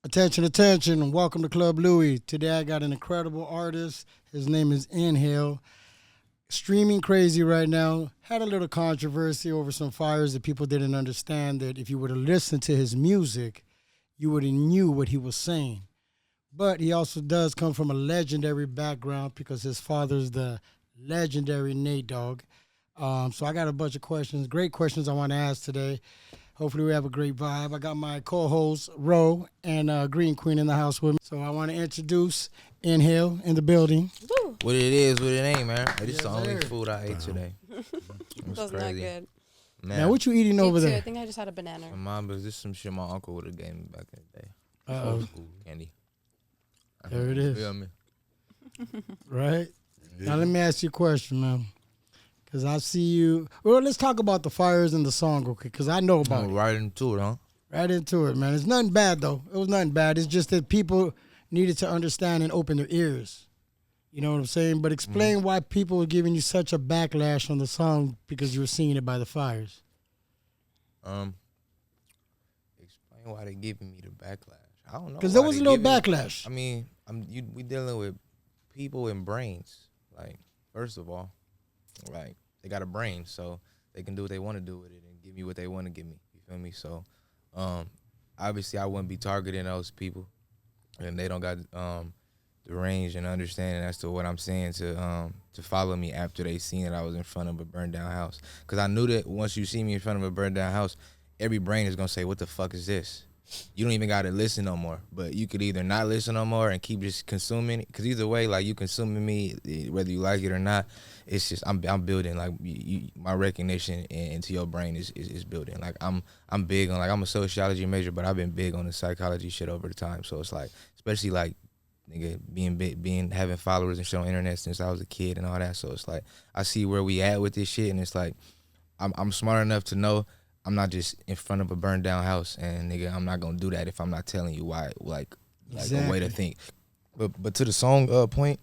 Attention, attention, and welcome to Club Louie. Today I got an incredible artist. His name is NHale. Streaming crazy right now. Had a little controversy over some fires that people didn't understand that if you were to listen to his music, you would have knew what he was saying. But he also does come from a legendary background because his father's the legendary Nate Dogg. So I got a bunch of questions, great questions I want to ask today. Hopefully we have a great vibe. I got my co-host, Ro, and Green Queen in the house with me. So I want to introduce NHale in the building. Woo. What it is, what it ain't, man. This is Yes, the only sir. food I ate today. It was Those not crazy. good. Man, Now, what you eating Me over too. I there? think I just had a banana. my mom, but this some shit my uncle would have gave me back in the day. Uh-oh. Old school candy. There it is. Feel me? Right? Now, let me ask you a question, man. Because I see you. Well, let's talk about the fires in the song, okay? Because I know about it. Right into it, huh? Right into it, man. It's nothing bad, though. It was nothing bad. It's just that people needed to understand and open their ears. You know what I'm saying? But explain why people were giving you such a backlash on the song because you were singing it by the fires. Explain why they giving me the backlash. I don't know. Because there why was a they little giving- backlash. I mean, we dealing with people and brains. Like, first of all, like they got a brain, so they can do what they want to do with it and give me what they want to give me. You feel me? So, obviously, I wouldn't be targeting those people, and they don't got the range and understanding as to what I'm saying to follow me after they seen that I was in front of a burned down house. Because I knew that once you see me in front of a burned down house, every brain is gonna say, "What the fuck is this?" You don't even gotta listen no more. But you could either not listen no more and keep just consuming it. Because either way, like you consuming me, whether you like it or not, it's just I'm building like my recognition into your brain is building. Like I'm big on, like, I'm a sociology major, but I've been big on the psychology shit over the time. So it's like, especially like nigga being having followers and shit on internet since I was a kid and all that. So it's like I see where we at with this shit, and it's like I'm smart enough to know I'm not just in front of a burned down house, and nigga, I'm not gonna do that if I'm not telling you why, like a way to think. But to the song point,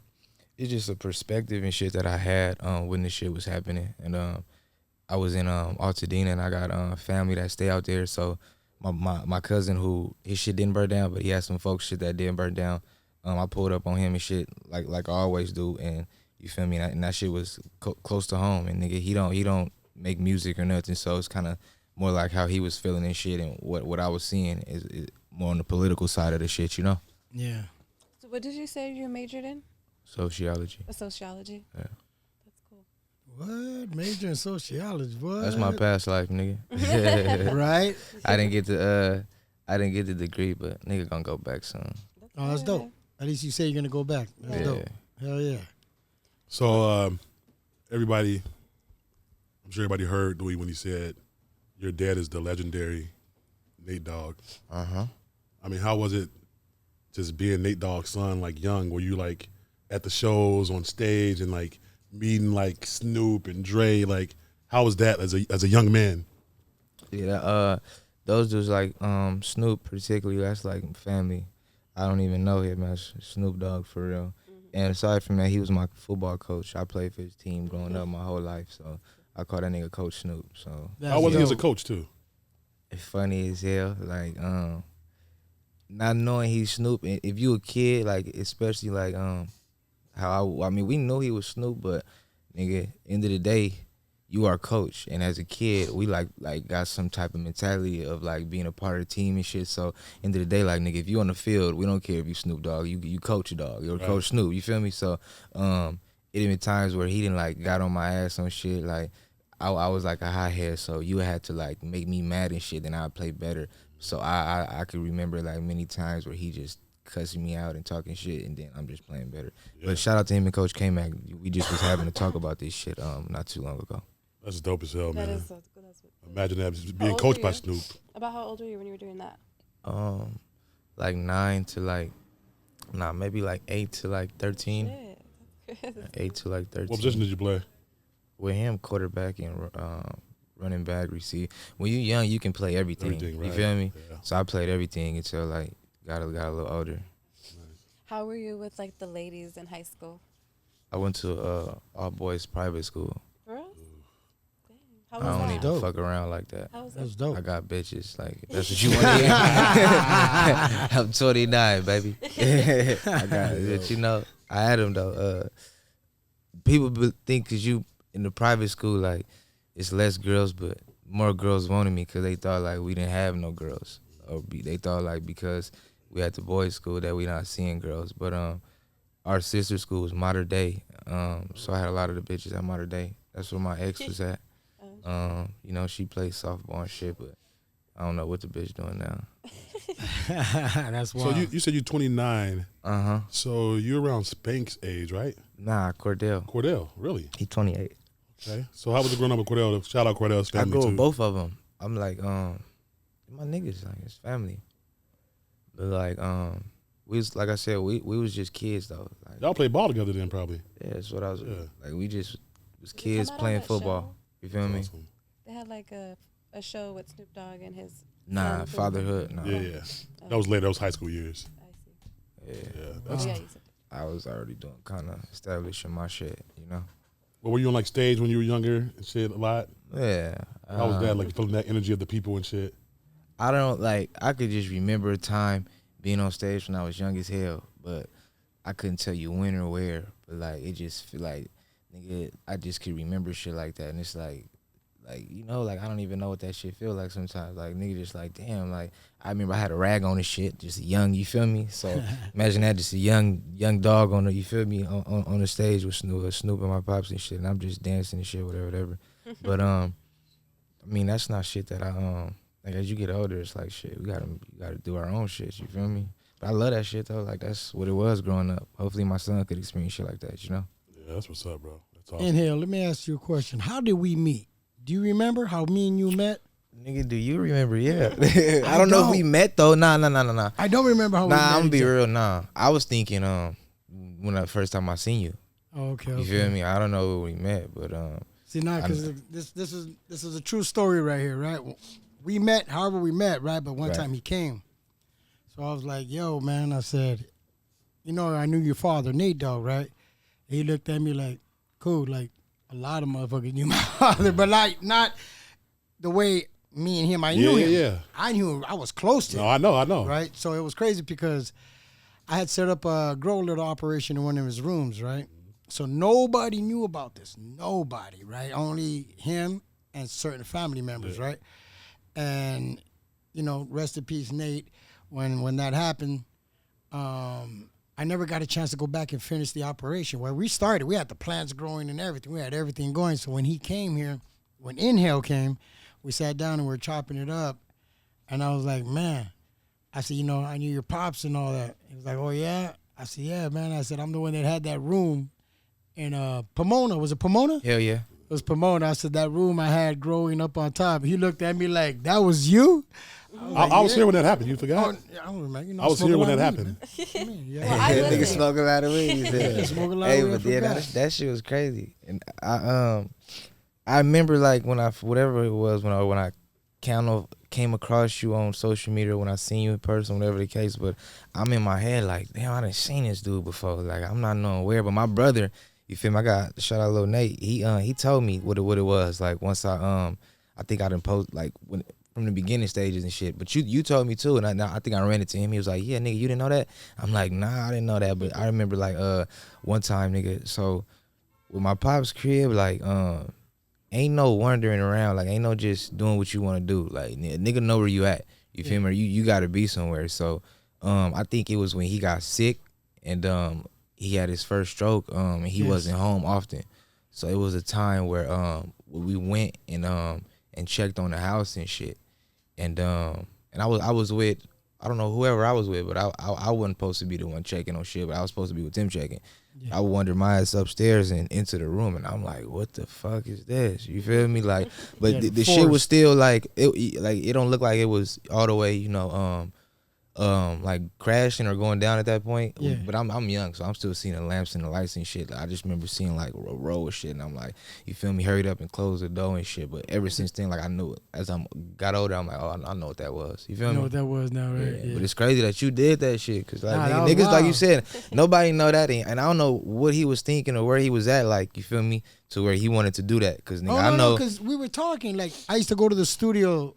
it's just a perspective and shit that I had when this shit was happening, and I was in Altadena, and I got family that stay out there. So my cousin, who his shit didn't burn down, but he had some folks shit that didn't burn down. I pulled up on him and shit like I always do, and you feel me? And that shit was close to home, and nigga, he don't make music or nothing, so it's kind of more like how he was feeling and shit, and what I was seeing is more on the political side of the shit, you know? Yeah. So what did you say you majored in? Sociology. Sociology. Yeah. That's cool. What? Major in sociology. What? That's my past life, nigga. Right? I didn't get the degree, but nigga gonna go back soon. Oh, that's good. dope. At least you say you're going to go back. That's Yeah. dope. Hell yeah. So everybody, I'm sure everybody heard Louie when he said, your dad is the legendary Nate Dogg. Uh-huh. I mean, how was it just being Nate Dogg's son, like young? Were you like at the shows on stage and like meeting like Snoop and Dre? Like, how was that as a young man? Yeah, those dudes like Snoop particularly, that's like family. I don't even know him as Snoop Dogg for real. And aside from that, he was my football coach. I played for his team growing up my whole life, so I call that nigga Coach Snoop. So How was he as a dope. coach too? it's funny as hell. Like not knowing he's Snoop, and if you a kid, like especially like how I mean we know he was Snoop, but nigga, end of the day, you are coach, and as a kid, we like got some type of mentality of like being a part of the team and shit. So end of the day, like nigga, if you on the field, we don't care if you Snoop Dogg, you coach a dog, you're Right. Coach Snoop. You feel me? So it been times where he didn't like got on my ass on shit. Like I was like a hothead, so you had to like make me mad and shit, then I'd play better. So I could remember like many times where he just cussing me out and talking shit, and then I'm just playing better. Yeah. But shout out to him and Coach K-Mac. We just was having a talk about this shit not too long ago. That's dope as hell, That man. is so good. That's what, Imagine that just How being old coached were by you? Snoop. about how old were you when you were doing that? Like 9 to like, maybe like 8 to like 13. Shit. That's good. 8 to like 13. What position did you play? With him, quarterback and running back, receive. When you young, you can play everything. Everything, You right. feel me? Yeah. So I played everything until like got a little older. How were you with like the ladies in high school? I went to all boys private school. For real? Dang. How I was don't that? even Dope. fuck around like that. How was That's that? dope. I got bitches. Like, if that's what you want to hear. I'm 29, baby. I got it. But, you know, I had them, though. People think because you in the private school, like, it's less girls, but more girls wanted me because they thought, like, we didn't have no girls. Or they thought, like, because we had the boys' school that we not seeing girls. But our sister school was Modern Day. So I had a lot of the bitches at Modern Day. That's where my ex was at. You know, she plays softball and shit, but I don't know what the bitch doing now. That's So wild. you said you're 29. Uh-huh. So you're around Spank's age, right? Nah, Cordell. Cordell, really? He 28. Okay. So how was it growing up with Cordell? Shout out Cordell's I family go too. with both of them. I'm like, my niggas, like, it's family. But like, we was, like I said, we was just kids though. Like, Y'all played ball together then, probably. yeah, that's what I was. Yeah. Like, we just was Did it kids come out on playing that football. show? You feel me? Awesome. They had like a show with Snoop Dogg and his. Nah, son. fatherhood. Nah. Yeah. That was later. That was high school years. I see. Yeah. Yeah. Oh, That's, yeah, you said. I was already doing kind of establishing my shit. You know. Well, were you on like stage when you were younger and shit a lot? Yeah. How was that? Like feeling that energy of the people and shit. I don't like. I could just remember a time being on stage when I was young as hell, but I couldn't tell you when or where. But like, it just feel like, nigga, I just could remember shit like that, and it's like you know, like I don't even know what that shit feel like sometimes. Like nigga, just like damn. Like I remember I had a rag on and shit, just young. You feel me? So imagine that, just a young dog on the, you feel me, on the stage with Snoop and my pops and shit, and I'm just dancing and shit, whatever. But I mean, that's not shit that I like as you get older, it's like shit. We gotta do our own shit. You feel me? But I love that shit though. Like that's what it was growing up. Hopefully my son could experience shit like that. You know? Yeah, that's what's up, bro. That's awesome. NHale, let me ask you a question. How did we meet? Do you remember how me and you met? Nigga, do you remember? Yeah. I don't know if we met though. Nah. I don't remember how we met. Nah, I'm gonna be each other. real. Nah, I was thinking when the first time I seen you. Oh, okay. You okay. feel me? I don't know where we met, but See, now because this is a true story right here, right? We met, however we met, right? But one Right. time he came, so I was like, "Yo, man," I said, "You know, I knew your father, Nate Dogg, right?" And he looked at me like, "Cool, like a lot of motherfuckers knew my father, but like not the way me and him. I knew him. Yeah. I knew him. I was close to him." No, I know. Right? So it was crazy because I had set up a grow little operation in one of his rooms, right? So nobody knew about this. Nobody, right? Only him and certain family members, right? And, you know, rest in peace, Nate. When that happened, I never got a chance to go back and finish the operation. Where we started, we had the plants growing and everything. We had everything going. So when he came here, when NHale came, we sat down and we were chopping it up. And I was like, man, I said, you know, I knew your pops and all that. He was like, oh, yeah? I said, yeah, man. I said, I'm the one that had that room in Pomona. Was it Pomona? hell yeah. It was Pomona. I said, that room I had growing up on top. He looked at me like, that was you? I was here when that happened. You forgot? I don't remember. You know, I was smoke here a when lot that of weed, happened. man. Yeah. Well, I That nigga listened. smoke a lot of weed. Yeah, smoke a lot Hey, of weed, but I yeah, forgot. that shit was crazy. And I remember like when whatever it was when I came across you on social media, when I seen you in person, whatever the case. But I'm in my head like, damn, I done seen this dude before. Like I'm not knowing where, but my brother, you feel me? I got shout out Lil Nate. He told me what it was. Like once I think I done post like when from the beginning stages and shit. But you told me too, and I think I ran into him. He was like, yeah, nigga, you didn't know that? I'm like, nah, I didn't know that. But I remember like one time, nigga. So with my pop's crib, like ain't no wandering around. Like ain't no just doing what you want to do. Like nigga know where you at. You feel me? Or you got to be somewhere. So I think it was when he got sick and he had his first stroke and he wasn't home often. So it was a time where we went and checked on the house and shit. And I was with, I don't know whoever I was with, but I wasn't supposed to be the one checking on shit, but I was supposed to be with them checking. Yeah. I wandered my ass upstairs and into the room, and I'm like, what the fuck is this? You feel me? Like, but the shit was still like it don't look like it was all the way, you know, like crashing or going down at that point. Yeah. But I'm young, so I'm still seeing the lamps and the lights and shit. Like, I just remember seeing like a row of shit, and I'm like, you feel me? Hurried up and closed the door and shit. But ever since then, like I knew it. As I got older, I'm like, oh, I know what that was. You feel You me? know what that was now, right? Yeah. Yeah. But it's crazy that you did that shit, cause like Nah, that was niggas, like you wild. said, nobody know that, and I don't know what he was thinking or where he was at. Like, you feel me? To where he wanted to do that, cause nigga, I know. Because we were talking. Like, I used to go to the studio.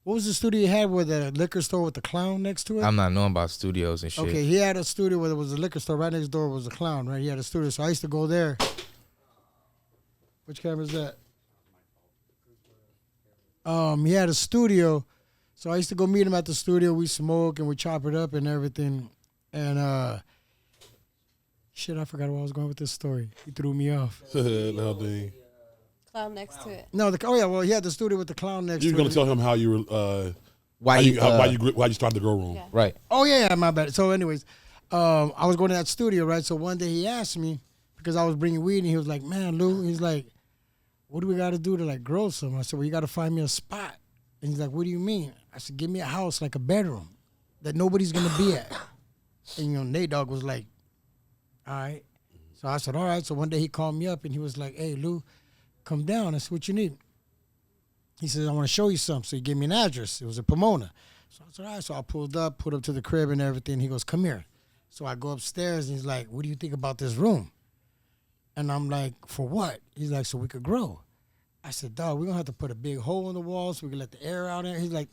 What was the studio you had with the liquor store with the clown next to it? I'm not knowing about studios and shit. Okay, he had a studio where there was a liquor store. Right next door was a clown, right? He had a studio. So I used to go there. Which camera is that? He had a studio. So I used to go meet him at the studio. We smoke and we chop it up and everything. And, shit, I forgot where I was going with this story. He threw me off. No, dang. Clown next to it. No, well, he had the studio with the clown next You to were it. gonna tell him how you were Why you started the grow room. Yeah. right? Oh yeah, my bad. So, anyways, I was going to that studio, right? So one day he asked me because I was bringing weed, and he was like, "Man, Lou," he's like, "What do we got to do to like grow some?" I said, "Well, you got to find me a spot." And he's like, "What do you mean?" I said, "Give me a house, like a bedroom, that nobody's gonna be at." And Nate Dogg was like, "All right." So I said, "All right." So one day he called me up, and he was like, "Hey, Lou, come down. I said, what you need?" He says, "I want to show you something." So he gave me an address. It was in Pomona. So I said, all right. So I pulled up to the crib and everything. He goes, "Come here." So I go upstairs, and he's like, "What do you think about this room?" And I'm like, "For what?" He's like, "So we could grow." I said, "Dog, we're going to have to put a big hole in the wall so we can let the air out in." He's like,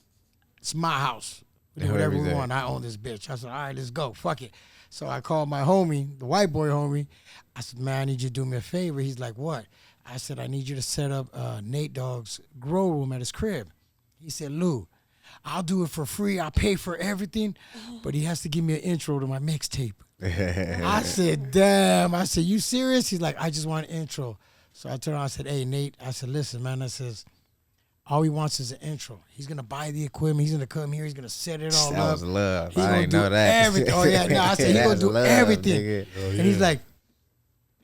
"It's my house. We do whatever we want. I own this bitch." I said, "All right, let's go. Fuck it." So I called my homie, the white boy homie. I said, "Man, I need you to do me a favor." He's like, "What?" I said, "I need you to set up Nate Dogg's grow room at his crib." He said, "Lou, I'll do it for free. I'll pay for everything, but he has to give me an intro to my mixtape." I said, "Damn." I said, "You serious?" He's like, "I just want an intro." So I turned around, I said, "Hey, Nate," I said, "Listen, man," I says, "all he wants is an intro. He's going to buy the equipment. He's going to come here. He's going to set it all That up. was love. He I gonna didn't do know that. everything." Oh, yeah. No, I said, "He going to That's do love, everything." nigga. Oh, And he's yeah. like,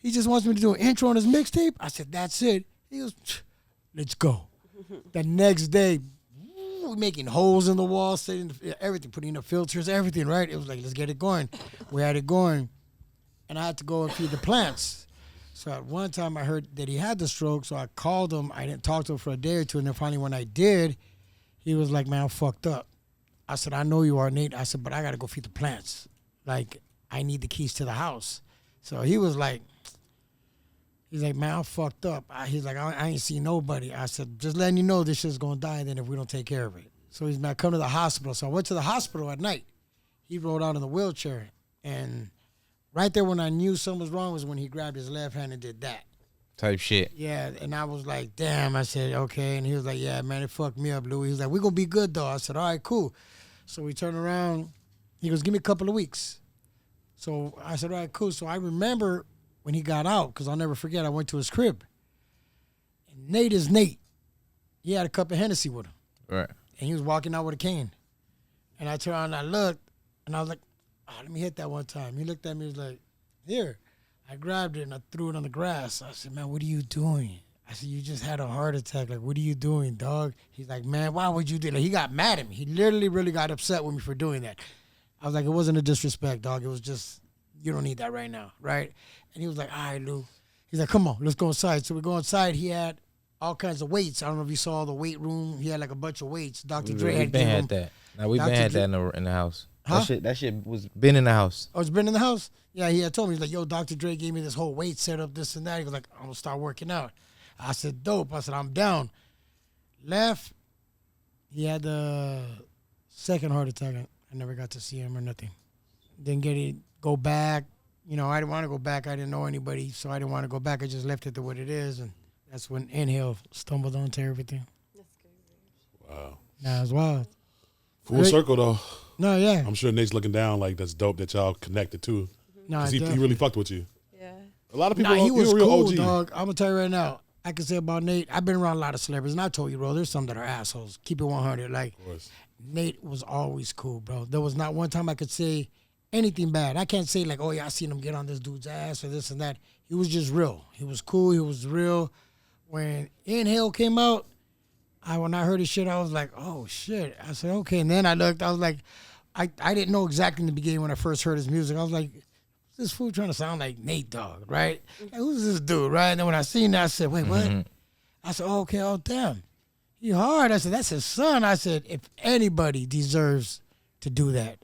"He just wants me to do an intro on his mixtape?" I said, "That's it." He goes, "Let's go." The next day, we making holes in the wall, setting everything, putting in the filters, everything, right? It was like, let's get it going. We had it going. And I had to go and feed the plants. So at one time I heard that he had the stroke, so I called him. I didn't talk to him for a day or two, and then finally when I did, he was like, "Man, I'm fucked up." I said, "I know you are, Nate." I said, "But I got to go feed the plants. Like, I need the keys to the house." So he was like, "Man, I'm fucked up." He's like, I ain't seen nobody." I said, "Just letting you know this shit's going to die then if we don't take care of it." So he's like, "Come to the hospital." So I went to the hospital at night. He rolled out in the wheelchair. And right there when I knew something was wrong was when he grabbed his left hand and did that. Type shit. Yeah, and I was like, "Damn." I said, "Okay." And he was like, "Yeah, man, it fucked me up, Louie." He's like, "We're going to be good, though." I said, "All right, cool." So we turned around. He goes, "Give me a couple of weeks." So I said, "All right, cool." So I remember when he got out, because I'll never forget, I went to his crib. And Nate is Nate. He had a cup of Hennessy with him. Right. And he was walking out with a cane. And I turned around and I looked, and I was like, let me hit that one time. He looked at me, he was like, "Here." I grabbed it and I threw it on the grass. I said, "Man, what are you doing?" I said, "You just had a heart attack. Like, what are you doing, dog?" He's like, "Man, why would you do that?" Like, he got mad at me. He literally really got upset with me for doing that. I was like, "It wasn't a disrespect, dog. It was just, you don't need that right now, right?" And he was like, "All right, Lou." He's like, "Come on, let's go inside." So we go inside. He had all kinds of weights. I don't know if you saw the weight room. He had like a bunch of weights. Dr. Dre We had been given had him. that. Now we been Dr. had Dre- that in the house. Huh? That shit was been in the house. Oh, it's been in the house? Yeah, he had told me. He's like, "Yo, Dr. Dre gave me this whole weight setup, this and that." He was like, "I'm going to start working out." I said, "Dope." I said, "I'm down." Left. He had the second heart attack. I never got to see him or nothing. Didn't get it. Go back. You know, I didn't want to go back. I didn't know anybody, so I didn't want to go back. I just left it to what it is, and that's when NHale stumbled onto everything. That's crazy. Wow. Nah, it's wild. Full Great. circle though. No, yeah. I'm sure Nate's looking down like that's dope that y'all connected too. Nah, 'Cause he definitely. really fucked with you. Yeah. A lot of people. Nah, he was a real cool, OG. dog. I'm gonna tell you right now. I can say about Nate. I've been around a lot of celebrities, and I told you, bro. There's some that are assholes. Keep it 100. Like, Of course. Nate was always cool, bro. There was not one time I could say anything bad. I can't say like, "Oh yeah, I seen him get on this dude's ass" or this and that. He was just real. He was cool. He was real. When NHale came out, when I heard his shit, I was like, "Oh shit." I said, "Okay." And then I looked. I was like, I didn't know exactly in the beginning when I first heard his music. I was like, this fool trying to sound like Nate Dogg, right? Like, who's this dude, right? And then when I seen that, I said, wait, what? I said, oh, okay, oh, damn. He hard. I said, that's his son. I said, if anybody deserves to do that,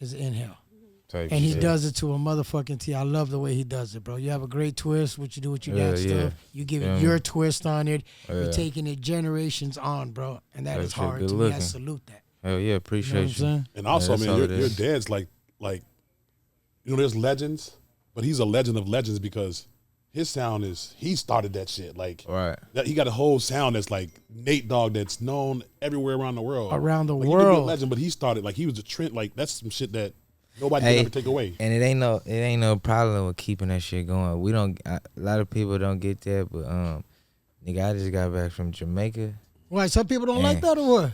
it's NHale. Type And he shit. does it to a motherfucking T. I love the way he does it, bro. You have a great twist, what you do with your dad stuff. You give it your twist on it. You're taking it generations on, bro. And that is shit hard good to me. I looking. salute that. Hell yeah, appreciate You know what I'm saying? And also, that's all man, it your is. dad's like, there's legends, but he's a legend of legends because his sound he started that shit. Like, Right. he got a whole sound that's like Nate Dogg that's known everywhere around the world. Around the Like, he could be a world. legend, but he started, like, he was a trend. Like, that's some shit that nobody can ever take away. And it ain't no problem with keeping that shit going. We don't. A lot of people don't get that, but nigga, I just got back from Jamaica. Why, some people don't like that or what?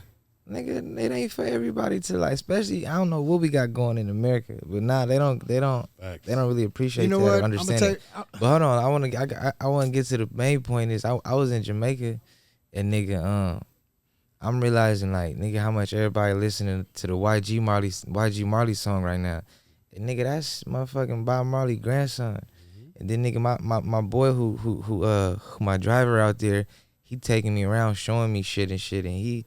Nigga, it ain't for everybody to like. Especially, I don't know what we got going in America, but nah, they don't really appreciate You know that what? or understand it. But hold on, I want to get to the main point. Is I was in Jamaica, and nigga, I'm realizing like nigga how much everybody listening to the YG Marley song right now. And nigga, that's motherfucking Bob Marley grandson. And then nigga, my boy who my driver out there, he taking me around showing me shit, and he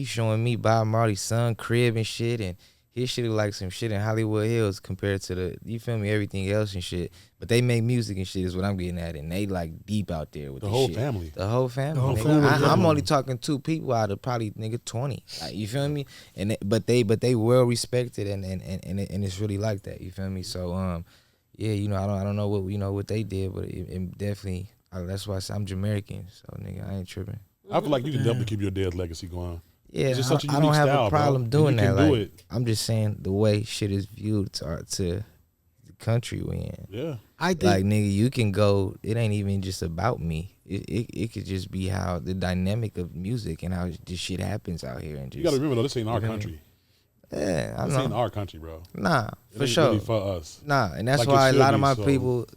showing me Bob Marley's son crib and shit, and his shit look like some shit in Hollywood Hills compared to the, you feel me, everything else and shit. But they make music and shit is what I'm getting at, and they like deep out there with The this whole shit. family. The whole family. The whole nigga. family, I'm yeah. only talking 2 people out of probably nigga 20. Like, you feel me? And but they well respected, and it's really like that. You feel me? So yeah, you know, I don't know what they did, but it definitely that's why I say I'm Jamaican. So nigga, I ain't tripping. I feel like you can definitely keep your dad's legacy going. Yeah, It's just such a I don't unique have style, a bro. problem And doing you can that. do Like, it. I'm just saying the way shit is viewed to the country we in. Yeah. I think Like nigga, you can go. It ain't even just about me. It could just be how the dynamic of music and how this shit happens out here. And just You got to remember, though, this ain't our You feel me? country. yeah, I This ain't know. our country, bro. Nah, It for ain't sure. really for us. Nah, and that's Like it why a should lot of be, my so. people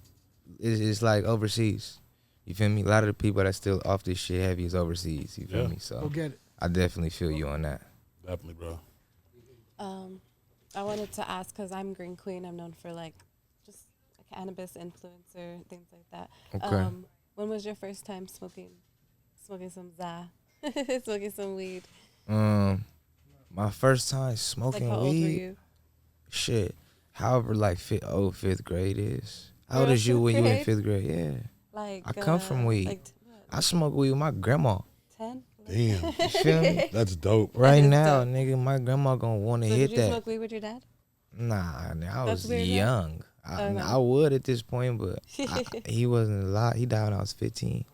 is like overseas. You feel me? A lot of the people that still off this shit heavy is overseas. You feel Yeah. me? So go get it. I definitely feel you on that. Definitely, bro. I wanted to ask because I'm Green Queen. I'm known for like just a cannabis influencer, things like that. Okay. When was your first time smoking some za, smoking some weed? My first time Like smoking how old were weed. you? Shit. However, like fifth grade is. How You're old in is you fifth when you in grade? 5th grade? Yeah. Like I come from weed. Like I smoke weed with my grandma. 10? Damn. You feel me? That's dope. Right is now, dope. nigga, my grandma gonna want to So hit did you that. smoke weed with your dad? Nah, I That's was weird, right? young. Okay. I would at this point, but he wasn't alive. He died when I was 15.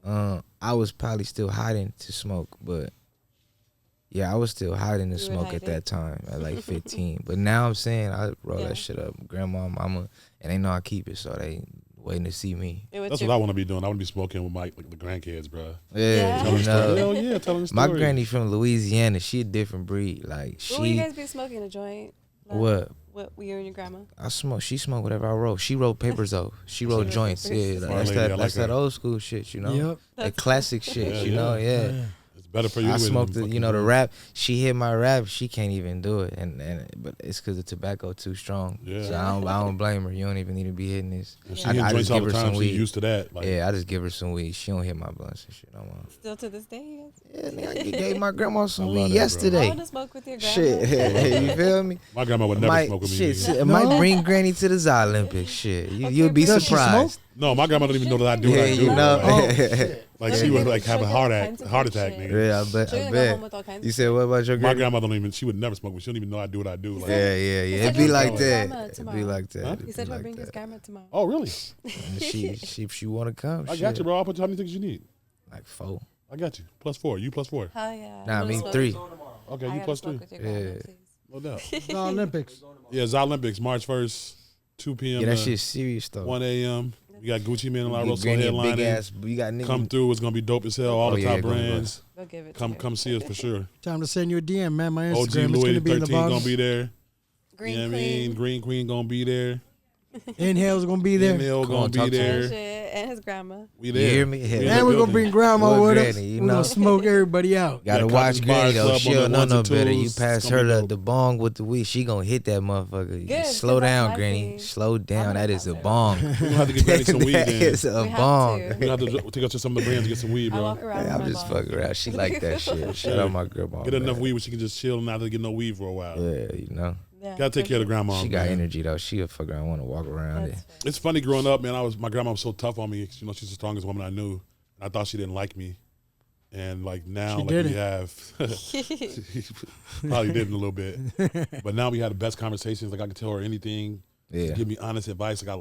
I was probably still hiding to smoke, but yeah, I was still hiding to You were smoke at hiding. that time at like 15. But now I'm saying I roll Yeah. that shit up, grandma, mama, and they know I keep it, so they waiting to see me. That's what I want to be doing. I want to be smoking with like the grandkids, bro. Yeah. You know, Hell yeah, telling the story. my granny from Louisiana. She a different breed. Like What will you she, guys be smoking? A joint? Like, what? What you and your grandma? I smoke. She smoked whatever I wrote. She wrote papers though. She wrote wrote joints. papers. Yeah, Smart that's lady, I that. like That's that her. old school shit. You know, Yep. that classic shit. Yeah, You know, yeah. It's better for you. I to smoked than the, you know, the fucking- rap. She hit my rap. She can't even do it, and but it's because the tobacco too strong. Yeah. So I don't blame her. You don't even need to be hitting this. If she I hitting joints just all give the her time. some She weed. used to that. Like, Yeah, I just give her some weed. She don't hit my blunts and shit no more. Still to this day, you guys? Yeah, nigga, I gave my grandma some I love weed that, bro. I yesterday. want to smoke with your grandma. Shit, you feel me? my grandma would never Might, smoke with me. shit, nigga. it might bring Granny to the Olympics. Shit, Okay, you'll be bring Does she surprised. No, my grandma don't even know that I do what Yeah, I do. you know. Oh, Like She'll she would give- like have a she'll heart give attack, kinds of heart good attack, shit. nigga. Yeah, I bet. She'll I even go home bet. with all kinds You of said what about your My granny? grandma don't even. She would never smoke. But she don't even know I do what I do. Like, Yeah, yeah, yeah. said It'd be he'll like bring his that. grandma It'd be tomorrow. like that. Huh? It'd He said be he'll like bring his that. grandma tomorrow. oh really? And she want to come. I shit. got you, bro. I'll put how many things you need. Like 4. I got you. +4. You +4. Hell yeah. Nah, I I'm mean gonna 3. smoke- Okay, I you gotta +3. smoke with your grandma, Yeah. please. No doubt. the Olympics. Yeah, it's Olympics, March 1st, 2 p.m. Yeah, that to shit's serious though. 1 a.m. You got Gucci Mane and La Your Rosa granny a big headlining. ass. You got niggas. Come through. It's gonna be dope as hell. All Oh, the yeah, top go, go. brands. Go give it to Come her. come see us for sure. Time to send you a DM, man. My OG Instagram is going Louie to be in the 13 bottom. gonna be there. Green You know what I Queen. mean? Green Queen gonna be there. NHale's going to be there. NHale Come gonna on, be talk to there. Oh, shit. and his grandma. We You there. hear me? We in And the we're gonna building. bring grandma Well, with Granny, us. you We're know. gonna smoke everybody out. Gotta Yeah, watch Cousins Bar Granny though. Club on She'll the know ones no and better. You twos. pass It's gonna her be the, dope. the bong with the weed, she gonna hit that motherfucker. Good, Slow 'cause that's down, my Granny. thing. Slow down. I'm That gonna is a pass it. bong. We're gonna have to get Granny some weed That then. is a We have bong. to. We're gonna have to take us to some of the brands and get some weed, I bro. walk around Hey, with I'm my just bong. fucking around. She like that shit. Shout out my grandma. Get enough man. weed where she can just chill and not have to get no weed for a while. Yeah, you know. Yeah, Gotta take for care of the sure. grandma. She got man. energy though. She'll fuck around, want to walk around it. That's fair. It's funny growing up, man. My grandma was so tough on me. You know, she's the strongest woman I knew. And I thought she didn't like me. And like now, She like didn't. we have, probably didn't a little bit. But now we had the best conversations. Like I could tell her anything. Yeah. She give me honest advice. Like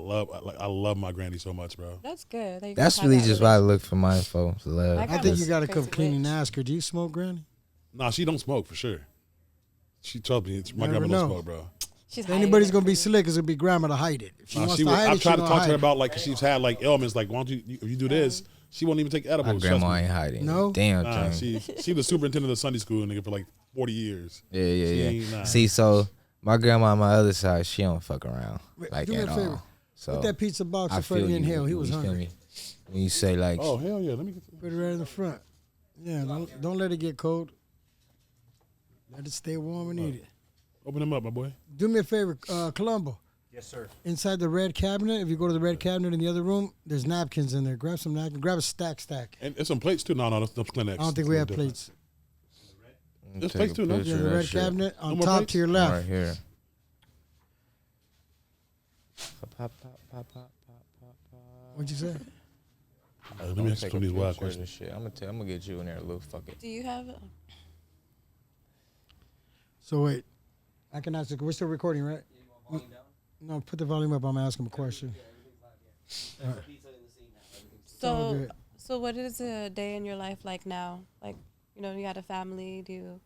I love my granny so much, bro. That's good. that you That's guys have really that just why I relationship. look for my info. Love. My I think grandma's you gotta come crazy clean and rich. ask her. Do you smoke, Granny? Nah, she don't smoke for sure. She told me my Never grandma don't know. smoke, bro. She's If anybody's hiding gonna be it. slick, it's gonna be grandma to hide it. If she Nah, wants she to would, hide I've it, tried she to gonna talk to her hide about like 'cause she's had like ailments. Like, why don't you if you do this? She won't even take My edibles. grandma trust me. ain't hiding. No? Damn Nah, thing. she was superintendent of Sunday school nigga for like 40 years. Yeah, She yeah, ain't yeah. nah. See, so my grandma on my other side, she don't fuck around Wait, like do me at a favor. all. So Put that pizza box I in front of feel the inhale. He was you feel hungry. me? When you say like, Oh hell yeah, let me get Put it right in the front. Yeah, don't let it get cold. Let it stay warm and eat it. open them up, my boy. Do me a favor, Columbo. Yes, sir. Inside the red cabinet, if you go to the red cabinet in the other room, there's napkins in there. Grab some napkins. Grab a stack. And there's some plates too. No, that's Kleenex. I don't think we have plates. There's take plates a too, no? picture Yeah, of the that red shit. cabinet on No more top plates? to your left. right here. Pop, pop, pop, pop, pop, pop, pop. What'd you say? Let me ask you some of these wild picture of questions. this shit. I'm gonna get you in there, Lou. Fuck it. Do you have it? So wait, I can ask. We're still recording, right? No, put the volume up. I'm asking him a question. all So, good. so what is a day in your life like now? Like, you know, you got a family. Do you?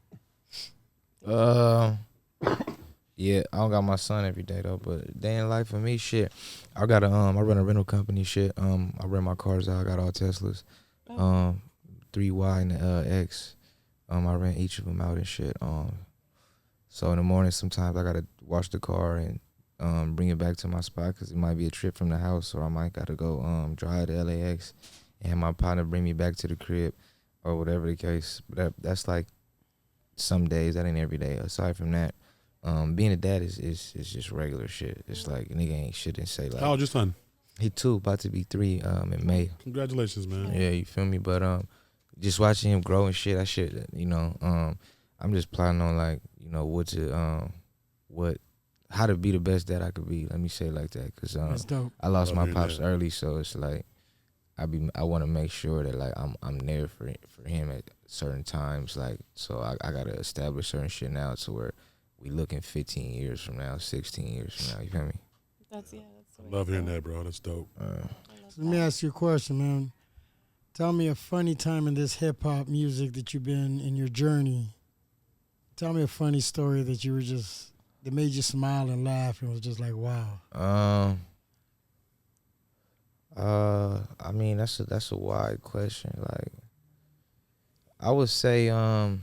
Yeah, I don't got my son every day though, but day in life for me, shit. I got I run a rental company, shit. I rent my cars out. I got all Teslas, 3Y and the X. I rent each of them out and shit. So in the morning, sometimes I gotta wash the car and bring it back to my spot because it might be a trip from the house, or I might gotta go drive to LAX and have my partner bring me back to the crib, or whatever the case. But that's like some days. That ain't every day. Aside from that, being a dad is just regular shit. It's like nigga ain't shit and say like How old your son? he 2, about to be 3 in May. Congratulations, man. Yeah, you feel me? But just watching him grow and shit, that shit, you know, I'm just plotting on like, you know, how to be the best dad I could be. Let me say it like that, cause That's dope. I lost Love my hearing pops that. early, so it's like I want to make sure that like I'm there for him at certain times, like so I gotta establish certain shit now to where we looking 15 years from now, 16 years from now. You feel me? That's the way Love to hearing go. that, bro. That's dope. I love So let me that. ask you a question, man. Tell me a funny time in this hip hop music that you've been in your journey. Tell me a funny story that you were that made you smile and laugh and was just like, wow. I mean that's a wide question. Like I would say man,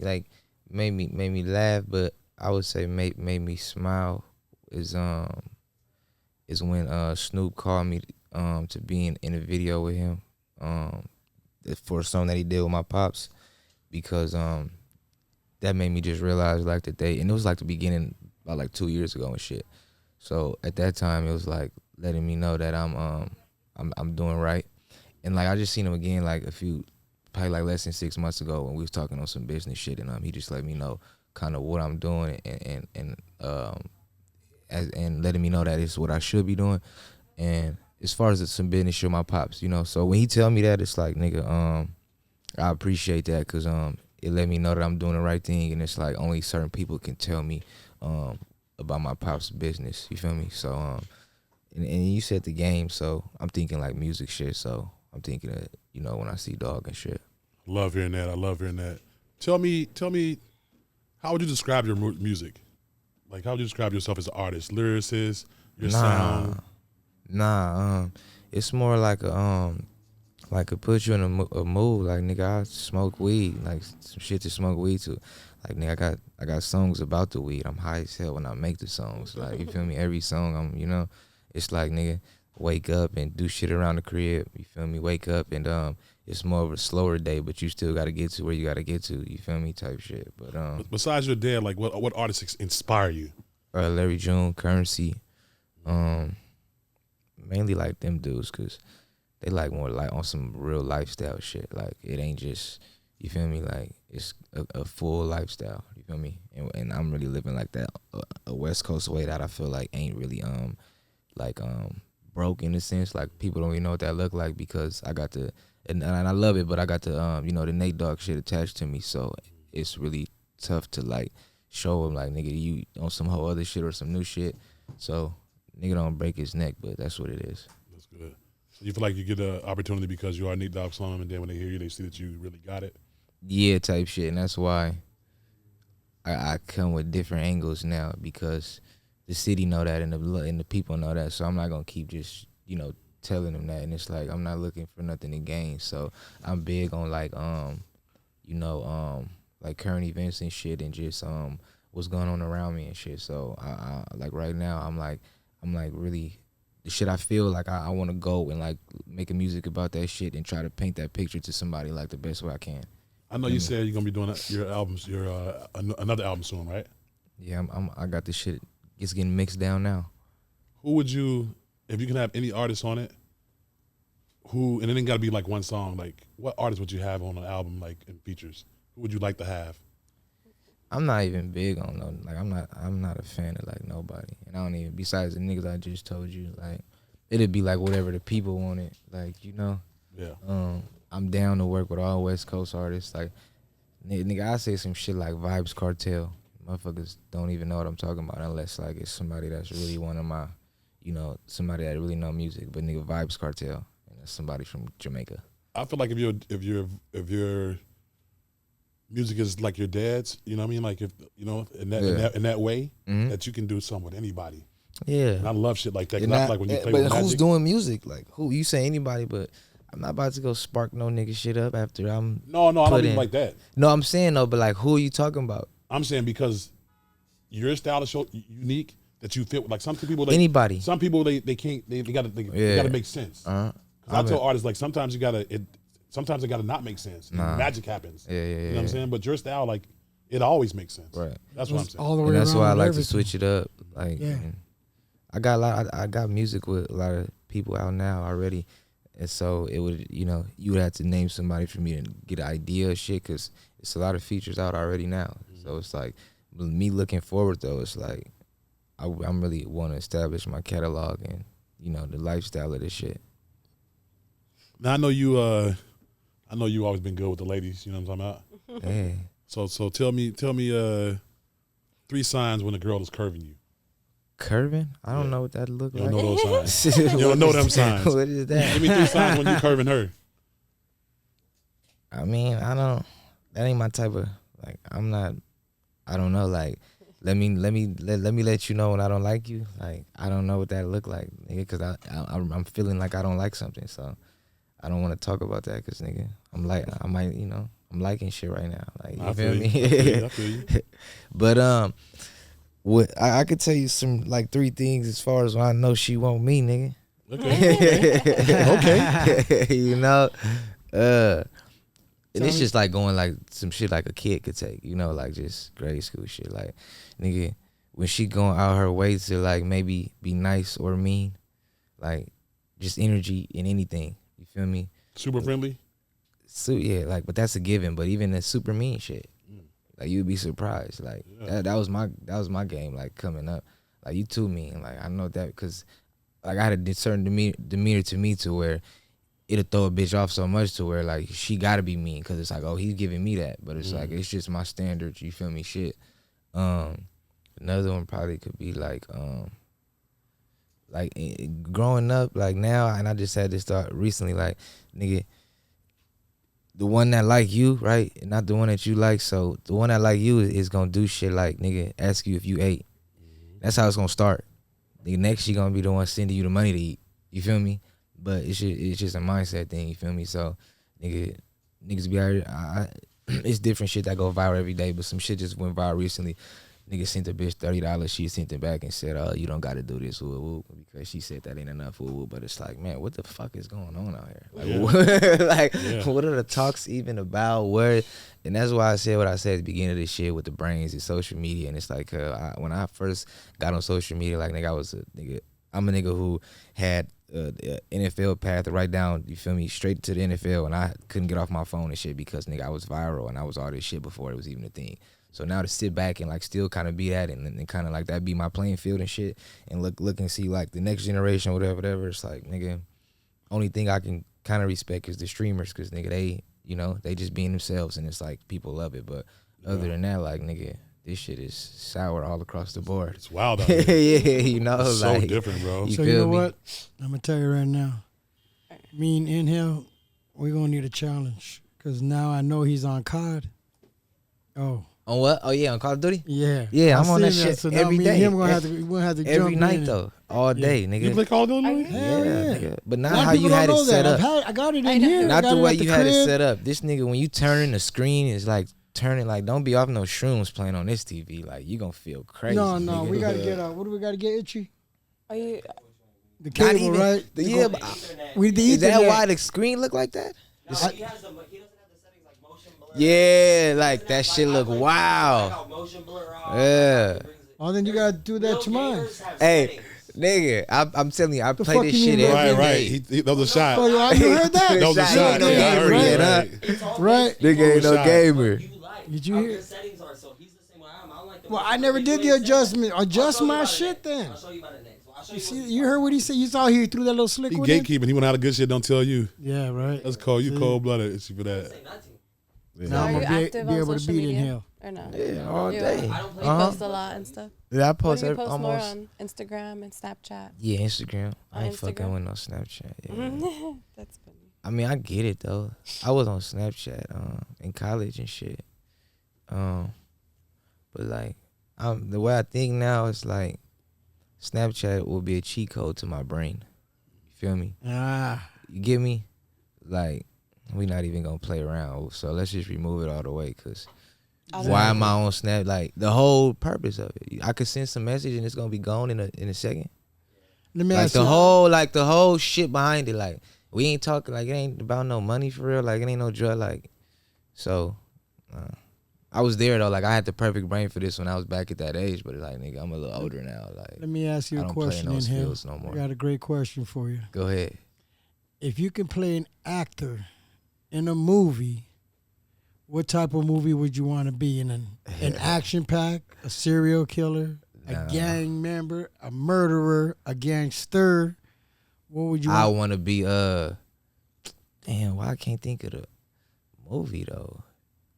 like made me laugh, but I would say made me smile is when Snoop called me to be in a video with him for a song that he did with my pops, because that made me just realize like that and it was like the beginning about like 2 years ago and shit. So at that time it was like letting me know that I'm doing right. And like I just seen him again like probably like less than 6 months ago when we was talking on some business shit, and he just let me know kind of what I'm doing and letting me know that it's what I should be doing. And as far as some business shit, my pops, you know. So when he tell me that, it's like nigga, I appreciate that, cause it let me know that I'm doing the right thing, and it's like only certain people can tell me about my pops' business. You feel me? So and you said the game, so I'm thinking like music shit. So I'm thinking that, you know, when I see Dog and shit. Love hearing that. I love hearing that. Tell me, how would you describe your music? Like, how would you describe yourself as an artist, lyricist, your sound? It's more like a put you in a mood. Like nigga, I smoke weed, like some shit to smoke weed to. Like nigga, I got songs about the weed. I'm high as hell when I make the songs. Like you feel me? Every song, you know, it's like nigga, wake up and do shit around the crib. You feel me? Wake up and it's more of a slower day, but you still got to get to where you got to get to. You feel me? Type shit. But besides your dad, like what artists inspire you? Larry June, Currency, mainly like them dudes, cause they like more like on some real lifestyle shit. Like it ain't just, you feel me? Like it's a full lifestyle. You feel me? And I'm really living like that, a West Coast way that I feel like ain't really broke in a sense. Like people don't even know what that look like because I got the and I love it, but I got the the Nate Dogg shit attached to me, so it's really tough to like show him like, nigga, you on some whole other shit or some new shit. So nigga don't break his neck, but that's what it is. That's good. So you feel like you get an opportunity because you are Nate Dogg's son, and then when they hear you, they see that you really got it. Yeah, type shit, and that's why I come with different angles now because the city know that and the people know that. So I'm not gonna keep just telling them that, and it's like I'm not looking for nothing to gain. So I'm big on like like current events and shit, and just what's going on around me and shit. So I like right now I'm like really the shit I feel like I want to go and like make a music about that shit and try to paint that picture to somebody like the best way I can. I know you said you're gonna be doing your albums, another album soon, right? Yeah, I got this shit. It's getting mixed down now. Who would you, if you can have any artist on it, and it ain't gotta be like one song, like what artist would you have on an album, like in features? Who would you like to have? I'm not even big on no, like I'm not a fan of like nobody, and I don't even, besides the niggas I just told you, like it'd be like whatever the people wanted, like Yeah. I'm down to work with all West Coast artists, like nigga I say some shit like Vibes Cartel. Motherfuckers don't even know what I'm talking about unless like it's somebody that's really one of my, somebody that really know music. But nigga, Vibes Cartel, and that's somebody from Jamaica. I feel like if your music is like your dad's, you know what I mean? Like if in that way, that you can do something with anybody. Yeah, and I love shit like that. I feel like when you play but with who's Magic, doing music? Like who? You say anybody, but I'm not about to go spark no nigga shit up after I'm. No, I don't mean like that. No, I'm saying though, but like who are you talking about? I'm saying because your style is so unique that you fit with, like some people. Anybody. Some people they can't. They gotta make sense. I tell artists like sometimes it gotta not make sense. Magic happens. Yeah. You know what I'm saying? But your style, like, it always makes sense. Right. That's what I'm saying. All the way And that's around why I like everything. to switch it up. Like, I got I got music with a lot of people out now already, and so it would you would have to name somebody for me to get an idea of shit, because it's a lot of features out already now. So it's like me looking forward though. It's like I'm really want to establish my catalog and the lifestyle of this shit. Now I know you always been good with the ladies. You know what I'm talking about? Yeah. So tell me 3 signs when a girl is curving you. Curving? I don't know what that look You like. don't know those signs. You don't know them signs. What is that? Give me 3 signs when you curving her. I mean, that ain't my type of, like, I don't know, like, let me let you know when I don't like you. Like, I don't know what that look like, nigga, because I'm feeling like I don't like something, so I don't want to talk about that, because, nigga, I'm liking shit right now. Like, you feel me? I feel you. But, what I could tell you some, like, 3 things as far as when I know she want me, nigga. Okay. And it's just like going like some shit like a kid could take, like just grade school shit. Like, nigga, when she going out her way to like maybe be nice or mean, like just energy in anything. You feel me? Super friendly. So yeah, like, but that's a given. But even the super mean shit, like you'd be surprised. Like that was my game. Like coming up, like you too mean. Like I know that because like I had a certain demeanor to me to where it'll throw a bitch off so much to where like she gotta be mean, because it's like, oh, he's giving me that, but it's like it's just my standards. You feel me? Shit. Another one probably could be like growing up, like now, and I just had this thought recently, like, nigga, the one that like you, right, and not the one that you like. So the one that like you is gonna do shit like, nigga, ask you if you ate. That's how it's gonna start. Nigga, next she gonna be the one sending you the money to eat. You feel me? But it's just a mindset thing, you feel me? So, niggas be out here, it's different shit that go viral every day, but some shit just went viral recently. nigga sent the bitch $30. She sent it back and said, you don't got to do this, woo, woo, because she said that ain't enough, woo, woo. But it's like, man, what the fuck is going on out here? Like, what are the talks even about? Where? And that's why I said what I said at the beginning of this shit with the brains and social media. And it's like, when I first got on social media, like, nigga, I'm a nigga who had the NFL path right down, you feel me, straight to the NFL, and I couldn't get off my phone and shit because, nigga, I was viral and I was all this shit before it was even a thing. So now to sit back and like still kind of be that and kind of like that be my playing field and shit and look and see like the next generation, whatever, it's like, nigga, only thing I can kind of respect is the streamers, because, nigga, they just being themselves and it's like people love it. But other than that, like, nigga, this shit is sour all across the board. It's wild out here. Yeah, you know, it's like, so different, bro. So you know what? I'm gonna tell you right now. Me and NHale, we're gonna need a challenge because now I know he's on COD. Oh. On what? Oh yeah, on Call of Duty. Yeah. Yeah, I'm on that shit so every me day. And him gonna have to every jump night in though, all day, nigga. You play Call of Duty? Hell yeah. Nigga. But A not lot of how people you don't had it know set that. up. I got it in here. Not the way you had it crib. set up. This nigga, when you turn the screen, is like turning like, don't be off no shrooms playing on this TV. Like, you gonna feel crazy. No, nigga. we gotta get what do we gotta get, Itchy? Are you? The Not cable, even, right? Yeah, but is that why the screen look like that? No, he doesn't have the settings like motion blur. Yeah, like that shit look wild. Motion blur off. Yeah. Oh, then you gotta do that to mine. Hey, nigga, I'm telling you, I play fuck this you shit mean? every Right. day. That was a shot. Oh, you heard that? That was a shot. No Yeah, I heard gamer, it. Right? Nigga ain't no shot. gamer. Did you hear? Your settings are so he's the same way I am. I don't like the Well, I never did the adjustment. Adjust my shit then. I'll show you about it next. I'll show You you see, you heard what he said? You saw he threw that little slick He one in? gatekeeping. He went out of good shit. Don't tell you. Yeah, right. That's cold. You cold blooded for that. say nothing. Now So are I'm you gonna active be on able to social beat media NHale. or no? Yeah, all You- day. You I don't play post a lot and stuff. Yeah, I What post do you post more almost. on Instagram and Snapchat? Yeah, Instagram. I On ain't fucking Instagram? with no Snapchat. Yeah. That's funny. I mean, I get it though. I was on Snapchat in college and shit. But like, the way I think now, it's like Snapchat will be a cheat code to my brain. You feel me? Ah, You get me? Like, we not even gonna play around. So let's just remove it all the way. Cause why am I on Snap? Like, the whole purpose of it, I could send some message and it's gonna be gone in a second. let me Like ask you. the whole shit behind it. Like, we ain't talking, like, it ain't about no money for real. Like, it ain't no drug. Like, so I was there though. Like, I had the perfect brain for this when I was back at that age. But it's like, nigga, I'm a little older now. Like, Let me ask you I a don't play in question, those NHale. fields no more. I got a great question for you. Go ahead. If you can play an actor in a movie, what type of movie would you want to be in? An action pack, a serial killer, a gang member, a murderer, a gangster? What would you I want? want to be damn, why I can't think of the movie though.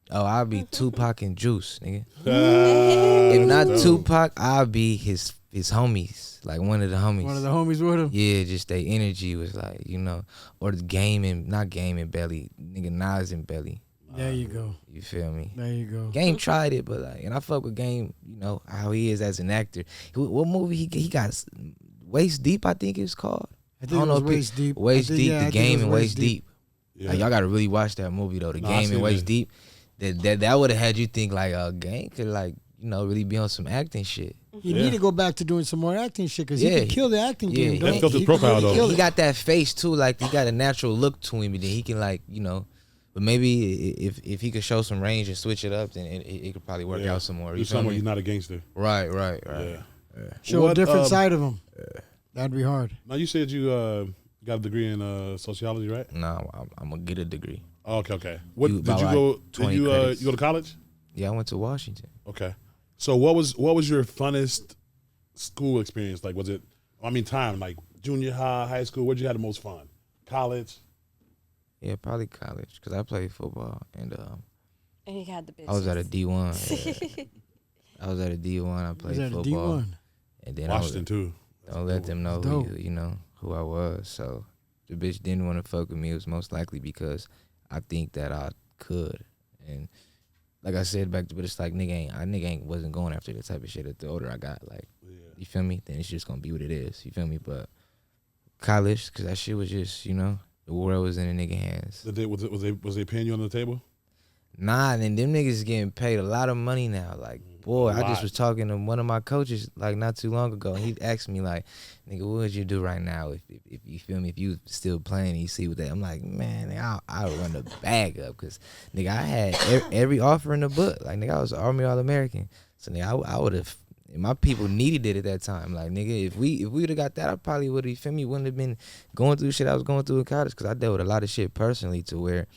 Oh, I'll be Tupac and Juice, nigga. If not Tupac, I'll be his homies, like one of the homies. One of the homies with him? Yeah, just their energy was like, you know, or the not Game and Belly, nigga Nas and Belly. There you go. You feel me? There you go. Game tried it, but like, and I fuck with Game, you know, how he is as an actor. What movie he got? Waist Deep, I think it's called. I think it was Waist Deep. Waist Deep, I the think Game it and was Waist Deep. Yeah. Like, y'all gotta really watch that movie though. The No, I Game seen and Waist that. Deep. That would have had you think like, Game could, like, you know, really be on some acting shit. You Yeah. need to go back to doing some more acting shit because he Yeah. can kill the acting Yeah. game. That Don't felt his he? Can profile, really though. kill He it. got that face too, like he got a natural look to him, and then he can, like, you know. But maybe if he could show some range and switch it up, then it could probably work out some more. Do You feel something where me? he's not a gangster. Right. Yeah. Show What, a different side of him. That'd be hard. Now you said you got a degree in sociology, right? No, I'm gonna get a degree. Oh, okay. What You- did about you like go? 20 Did you credits. you go to college? Yeah, I went to Washington. Okay. So what was your funnest school experience? Like, was it? I mean, time like junior high, high school. Where'd you have the most fun? College. Yeah, probably college, because I played football and And he had the business. I was at a D1. Yeah. I was at a D1. I Was played that a football, D1? and then Washington too. don't let them know Dope. who I was. So the bitch didn't want to fuck with me. It was most likely because I think that I could. And like I said back, but it's like nigga wasn't going after the type of shit that the older I got. Like, you feel me? Then it's just gonna be what it is. You feel me? But college, because that shit was just, you know, the world was in a nigga hands. Was they paying you on the table? Nah, and them niggas getting paid a lot of money now. Like, boy, I just was talking to one of my coaches like not too long ago, and he asked me like, nigga, what would you do right now if you feel me, if you still playing and you see what that? I'm like, man, I'll run the bag up, because nigga, I had every offer in the book. Like, nigga, I was Army All-American. So nigga, I would have, my people needed it at that time. Like, nigga, if we would have got that, I probably would have, you feel me, wouldn't have been going through shit I was going through in college, because I dealt with a lot of shit personally to where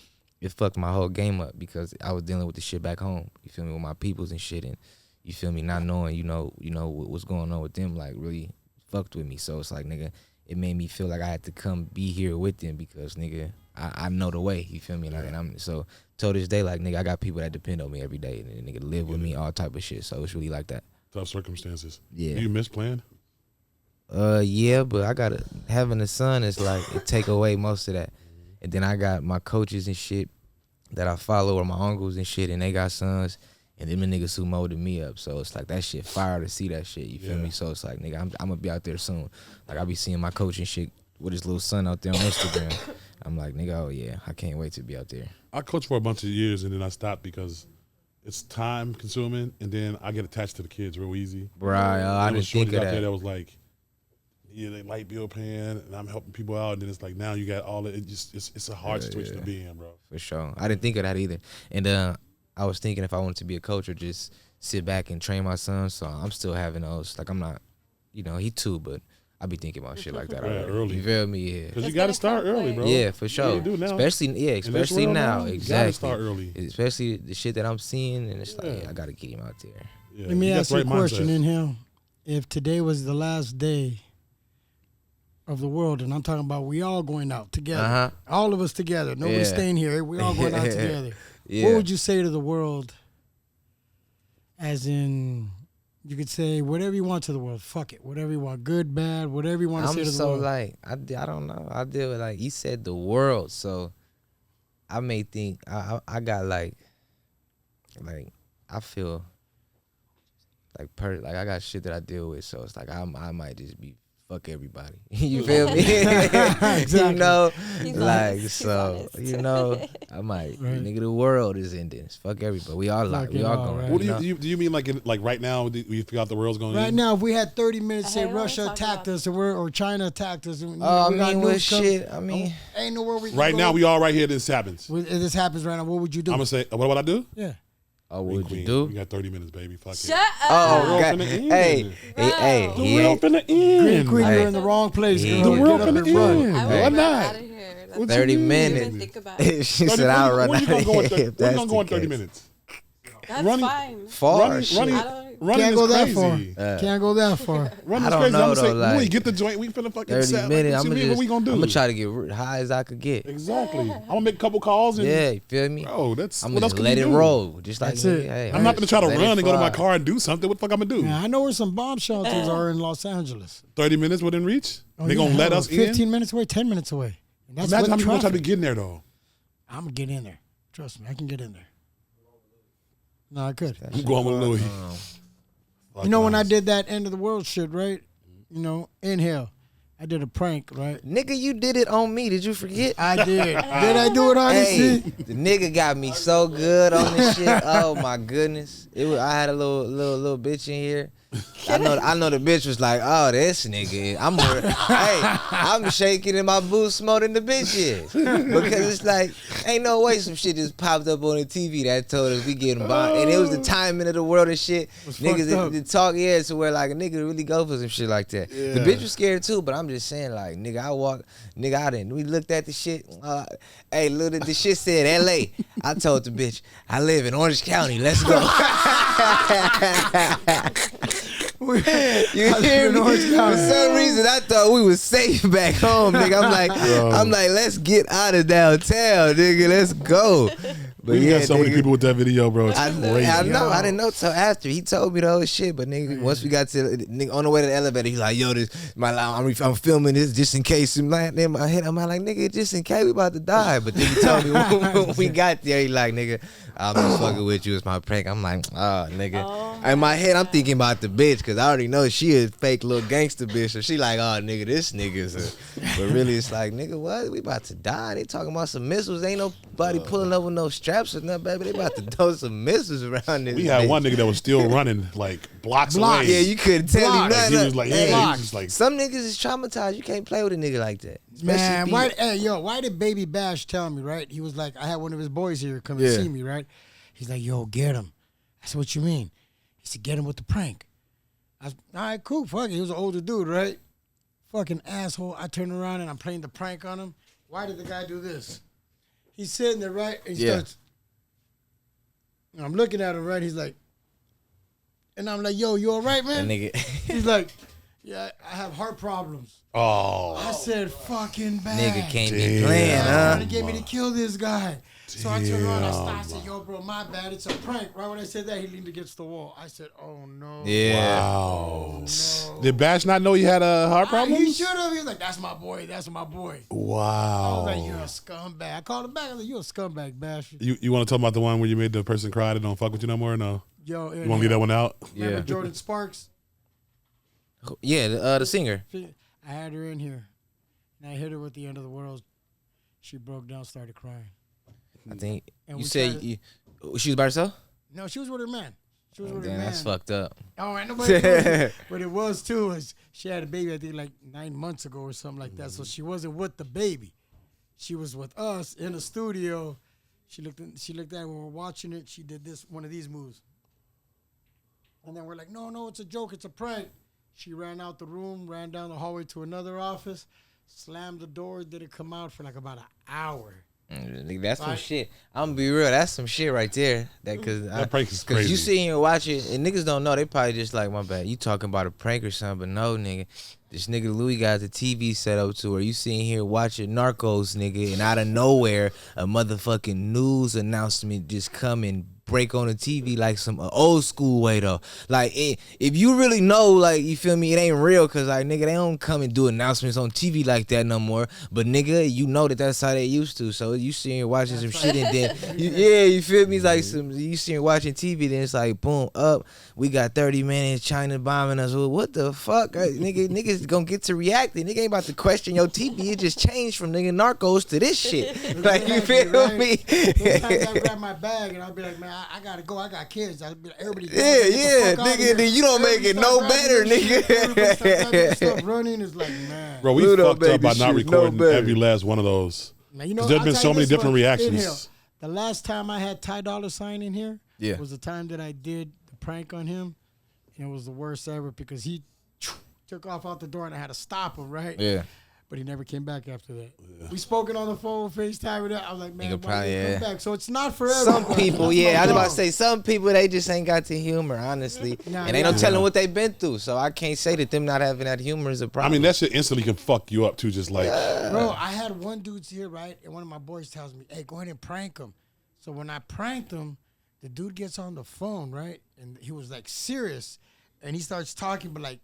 it fucked my whole game up, because I was dealing with the shit back home. You feel me, with my peoples and shit, and you feel me, not knowing, you know what's going on with them, like really fucked with me. So it's like, nigga, it made me feel like I had to come be here with them, because nigga, I know the way. You feel me, like, and I'm so till this day, like, nigga, I got people that depend on me every day, and nigga live with me, all type of shit. So it's really like that. Tough circumstances. Yeah. Do you miss playing? Yeah, but I gotta, having a son is like, it take away most of that. And then I got my coaches and shit that I follow, or my uncles and shit, and they got sons, and them the niggas who molded me up. So it's like, that shit fire to see that shit, you feel me? So it's like, nigga, I'm gonna be out there soon. Like, I be seeing my coach and shit with his little son out there on Instagram. I'm like, nigga, oh yeah, I can't wait to be out there. I coached for a bunch of years, and then I stopped because it's time consuming, and then I get attached to the kids real easy. Right, I didn't think of out there that. that was like, yeah, they light bill paying, and I'm helping people out, and then it's like, now you got all it's a hard situation to be in, bro. For sure. I didn't think of that either. And I was thinking if I wanted to be a coach or just sit back and train my son. So I'm still having those. Like, I'm not, he 2, but I be thinking about shit like that early. You feel me? Yeah. Because you got to start early, bro. Yeah, for sure. You do now. Especially now. You Exactly. got to start early. Especially the shit that I'm seeing, and it's like, I got to get him out there. Yeah. Let me ask you a question, mindset. NHale. If today was the last day of the world, and I'm talking about we all going out together, all of us together, nobody staying here, we all going out together. Yeah. What would you say to the world? As in, you could say whatever you want to the world. Fuck it, whatever you want, good, bad, whatever you want to say to the world. Like, I don't know. I deal with, like, you said the world, so I may think I got like I feel like I got shit that I deal with, so it's like I might just be fuck everybody. You feel me? Exactly. He's like, honest. so He's I might. Right. Nigga, the world is ending. Fuck everybody. We all like, we all all, going. right. What do you mean like right now? We forgot the world's going. Right in? now, if we had 30 minutes, say Hey, what Russia we talking attacked about? us, or China attacked us, and I we got mean, nukes with coming, shit. I mean, ain't nowhere we can Right go. now, we all right here. This happens. If this happens right now, what would you do? I'm gonna say, what would I do? Yeah. oh, what would Queen, you do? We got 30 minutes, baby. Fuck Shut it. up. Oh, world God. finna end. Hey, Bro. The world finna end. Queen, Hey. you're in the wrong place. Yeah. Girl. The Get world up finna and run. end. I Why would not? out of here. That's What 30 you mean? minutes. Even think about it. She said, "I'll run out Where you of gonna here." go in if that's 30 the minutes? That's Running- fine. Far Running- shit. running- I don't. Running Can't is go that crazy. far. Can't go that far. Running I is don't crazy. know, I'm gonna say, though, like, Louie, get the joint. We finna fucking 30 set. minutes. Like, what we gonna do? I'm gonna try to get high as I could get. Exactly. I'm gonna make a couple calls. And, Yeah, you feel me? Bro, that's I'm what gonna else just can let you it do? roll. Just like That's it. Hey, I'm not gonna try to let it run and go to my fly. car and do something. What the fuck I'm gonna do? Yeah, I know where some bomb shelters are in Los Angeles. 30 minutes within reach? Oh, They gonna yeah, let hell, us 15 in? minutes away, 10 minutes away. And that's Imagine how with many people try to traffic. get in there though. I'm going to get in there. Trust me, I can get in there. No, I could. I'm going with Louie. You know when I did that end of the world shit, right? You know, NHale. I did a prank, right? Nigga, you did it on me. Did you forget? I did. Did I do it on Hey, this shit? the nigga got me so good on this shit. Oh my goodness. I had a little bitch in here. I know the bitch was like, oh, this nigga. I'm shaking in my boots more than the bitch is. Because it's like, ain't no way some shit just popped up on the TV that told us we getting bombed. And it was the timing of the world and shit. Niggas that talk, to where like a nigga really go for some shit like that. Yeah. The bitch was scared too, but I'm just saying, like, we looked at the shit. Hey, look at the shit said LA. I told the bitch, I live in Orange County. Let's go. You hear me? For some reason, I thought we was safe back home, nigga. I'm like, let's get out of downtown, nigga. Let's go. But We yeah, got so many nigga, people with that video, bro. It's I crazy. know. I didn't know till after he told me the whole shit. But nigga, once we got to nigga on the way to the elevator, he like, yo, I'm filming this just in case. In my head, I'm like, nigga, just in case we about to die. But then he told me when we got there, he like, nigga, I'm just fucking with you. It's my prank. I'm like, oh, nigga. Oh, In my head, I'm thinking about the bitch because I already know she a fake little gangster bitch. So she like, oh, nigga, this nigga's a. But really, it's like, nigga, what? We about to die. They talking about some missiles. Ain't nobody pulling up with no strap. straps or nothing, baby. They about to throw some missiles around this. We had bitch. one nigga that was still running like blocks Blocks. away. Yeah, you couldn't tell him Blocks. nothing. He was like, Hey, yeah, he was just like, some niggas is traumatized. You can't play with a nigga like that. Man, Especially why did Baby Bash tell me, right? He was like, I had one of his boys here come Yeah. and see me, right? He's like, yo, get him. I said, what you mean? He said, get him with the prank. I was, all right, cool, fuck it. He was an older dude, right? Fucking asshole. I turn around and I'm playing the prank on him. Why did the guy do this? He's sitting there, right? And he starts, and I'm looking at him, right? He's like, and I'm like, yo, you all right, that man? nigga. He's like, yeah, I have heart problems. oh, I said, fucking bad. Nigga can't be Damn. playing, huh? Trying to get me to kill this guy. So I turned around, I stopped, I said, yo, bro, my bad. It's a prank. Right when I said that, he leaned against the wall. I said, oh, no. Yeah. wow. No. Did Bash not know you had a heart problem? He should have. He was like, that's my boy. That's my boy. I Wow. was like, you're a scumbag. I called him back. I was like, you're a scumbag, Bash. You want to talk about the one where you made the person cry that don't fuck with you no more? Or no. Yo, You want to leave that one out? Remember Yeah. Jordan Sparks? Yeah, the singer. I had her in here, and I hit her with the end of the world. She broke down, started crying. I think And you we said tried she was by herself. No, she was with her man. She was with her Damn, man. that's fucked up. Oh, ain't nobody knew it. But it was too. Is she had a baby, I think, like 9 months ago or something like that. So she wasn't with the baby. She was with us in the studio. She looked at it when we were watching it. She did one of these moves. And then we're like, no, it's a joke. It's a prank. She ran out the room, ran down the hallway to another office, slammed the door, didn't come out for like about an hour. Nigga, that's some Right. shit. I'm gonna be real. That's some shit right there. That prank is Cause crazy. you sit here and watch it, and niggas don't know. They probably just like, my bad. You talking about a prank or something? But no, nigga. This nigga Louie got the TV set up to where you sitting here watching Narcos, nigga, and out of nowhere, a motherfucking news announcement just come and break on the TV like some old school way though. Like if you really know, like, you feel me, it ain't real, cause like, nigga, they don't come and do announcements on TV like that no more. But nigga, you know that's how they used to. So you sitting here watching some shit and then you feel me, it's like you sitting here watching TV, then it's like boom up. We got 30 minutes, China bombing us. Well, what the fuck, niggas gonna get to reacting. Nigga ain't about to question your TV. It just changed from nigga Narcos to this shit. Like, you feel Right. me? Sometimes I grab my bag and I'll be like, man, I gotta go. I got kids. I'll be like, everybody. Yeah, get the fuck out of nigga, here. then you don't make it Everybody no start better, grabbing their shit. Everybody start grabbing their nigga. stuff running is like, man. Bro, we Ludo fucked made up by this not shit no recording better. every last one of those. Now, you know, 'Cause there's I'll been tell so you many this different one. reactions. Inhale. The last time I had Ty Dolla $ign in here Yeah. was the time that I did the prank on him. And it was the worst ever because he took off out the door and I had to stop him, right? Yeah. But he never came back after that. We spoken on the phone, FaceTime with that. I was like, man, Nigga why didn't he probably, come back? So it's not for Some everybody. people, That's yeah, my I was about to dog. say, some people, they just ain't got the humor, honestly. Nah, And ain't no yeah. telling what they been through. So I can't say that them not having that humor is a I problem. mean, that shit instantly can fuck you up too. Just like, Bro, I had one dude's here, right? And one of my boys tells me, hey, go ahead and prank him. So when I pranked him, the dude gets on the phone, right? And he was like serious. And he starts talking, but like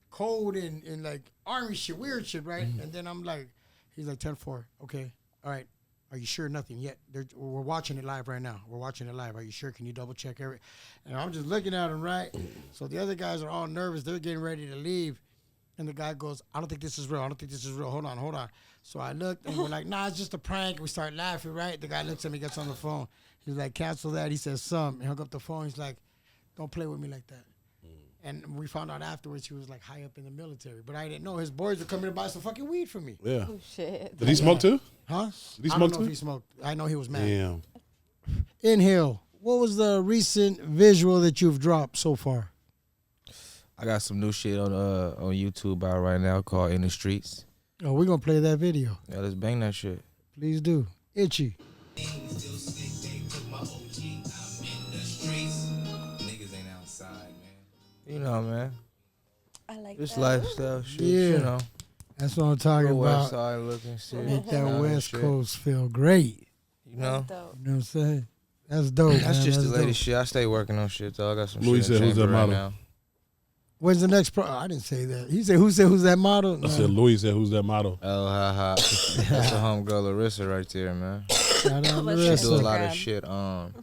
code and like army shit, weird shit, right? And then I'm like, he's like 10-4. Okay. All right. Are you sure? Nothing yet. We're watching it live right now. We're watching it live. Are you sure? Can you double check every? And I'm just looking at him, right? So the other guys are all nervous. They're getting ready to leave. And the guy goes, I don't think this is real. I don't think this is real. Hold on. So I looked and we're like, nah, it's just a prank. We start laughing, right? The guy looks at me, gets on the phone. He's like, cancel that. He says, he hung up the phone. He's like, don't play with me like that. And we found out afterwards he was like high up in the military. But I didn't know his boys were coming to buy some fucking weed for me. yeah. Oh shit. Did he smoke too? Huh? Did he I smoke don't know too? if he smoked. I know he was mad. Damn. Inhale. What was the recent visual that you've dropped so far? I got some new shit on YouTube out right now called In the Streets. Oh, we're going to play that video. Yeah, let's bang that shit. Please do. Itchy. Niggas ain't outside, man. You know, man. I like This that. lifestyle shit, Yeah. you know. That's what I'm talking Real west about. side looking shit. Make that you know, West shit. Coast feel great. You know? That's dope. You know what I'm saying? That's dope. That's man. just the That's latest dope. shit. I stay working on shit, though. I got some Louie shit in said, who's chamber that right model? now. When's the next pro? I didn't say that. He said, who's that model? I said, Louie said, who's that model? Oh, ha, ha. That's the homegirl Larissa right there, man. Shout out Let's to She Yes, do a Rissa. lot of Instagram.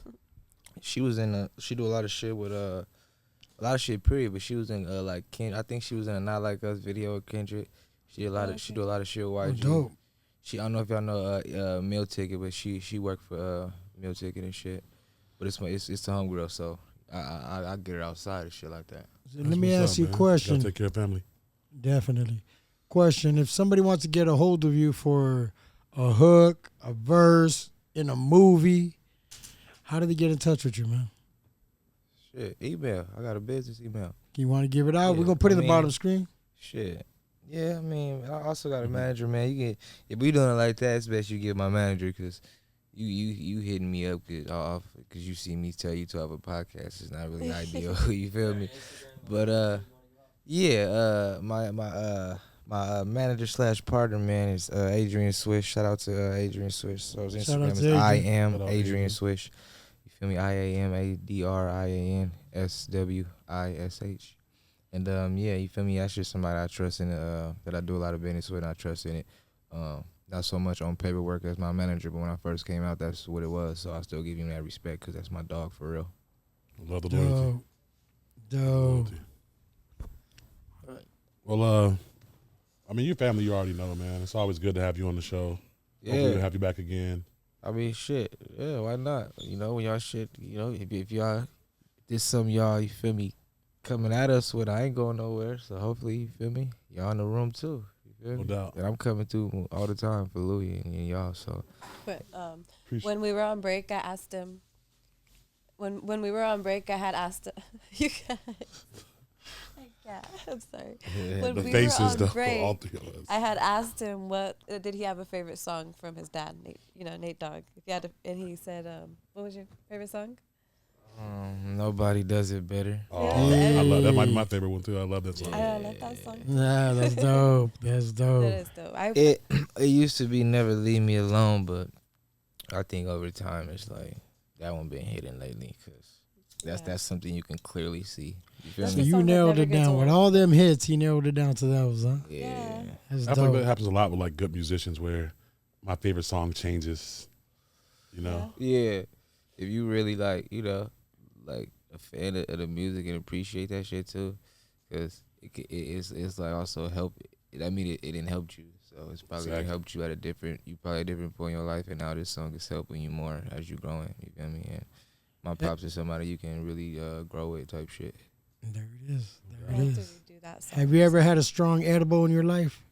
shit. She do a lot of shit with a lot of shit, period. But she was in like I think she was in a Not Like Us video with Kendrick. She do a lot of shit with Oh, YG. dope. I don't know if y'all know Meal Ticket, but she worked for meal ticket and shit. But it's the homegirl, so I get her outside and shit like that. Let me ask you a question. Gotta take care of family. Definitely. Question: if somebody wants to get a hold of you for a hook, a verse in a movie, how do they get in touch with you, man? Shit, email. I got a business email. You want to give it out? Yeah, We're gonna put it in I the mean, bottom screen. Shit. Yeah, I mean, I also got a manager, man. If we doing it like that, it's best you get my manager because you hitting me up because you see me tell you to have a podcast is not really ideal. You feel me? But my manager / partner, man, is Adrian Swish. Shout out to Adrian Swish. So his Shout out Instagram is to Adrian. I am Shout out Adrian Adrian. Swish. You feel me? IAMADRIANSWISH. And you feel me? That's just somebody I trust in, that I do a lot of business with, and I trust in it. Not so much on paperwork as my manager, but when I first came out, that's what it was. So I still give him that respect because that's my dog for real. Love the loyalty. Dope. Loyalty. Well, I mean, your family you already know, man. It's always good to have you on the show. Hopefully we'll have you back again. I mean, shit. Yeah, why not? You know, when y'all shit, you know, if y'all, this some y'all, you feel me, coming at us with, I ain't going nowhere. So hopefully, you feel me, y'all in the room too. You feel No me? doubt. And I'm coming through all the time for Louie and y'all. So But Appreciate when we were on break, I asked him. When we were on break, I had asked him. You guys. Yeah, I'm sorry. When The we faces, were on though, break, all three of us. I had asked him what did he have a favorite song from his dad, Nate Dogg. If you had to, and he said, "What was your favorite song?" nobody does it better. Oh, Yeah. I love that. Might be my favorite one too. I love that song. I love that song. Nah, that's dope. That's dope. That is dope. It used to be Never Leave Me Alone, but I think over time it's like that one been hitting lately because that's something you can clearly see. You feel That's So me? the you song that nailed never it gets down. With old. all them hits, he narrowed it down to those, huh? Yeah. That's I feel like that dope. happens a lot with like good musicians where my favorite song changes. You know, Yeah. If you really like, like a fan of the music and appreciate that shit too, because it's like also help. I mean, it didn't help you, so it's probably Exactly. helped you at a different point in your life, and now this song is helping you more as you growing. You feel me? And my pops is somebody you can really grow with type shit. There it is. I There it have to is. redo that song. Have you ever had a strong edible in your life?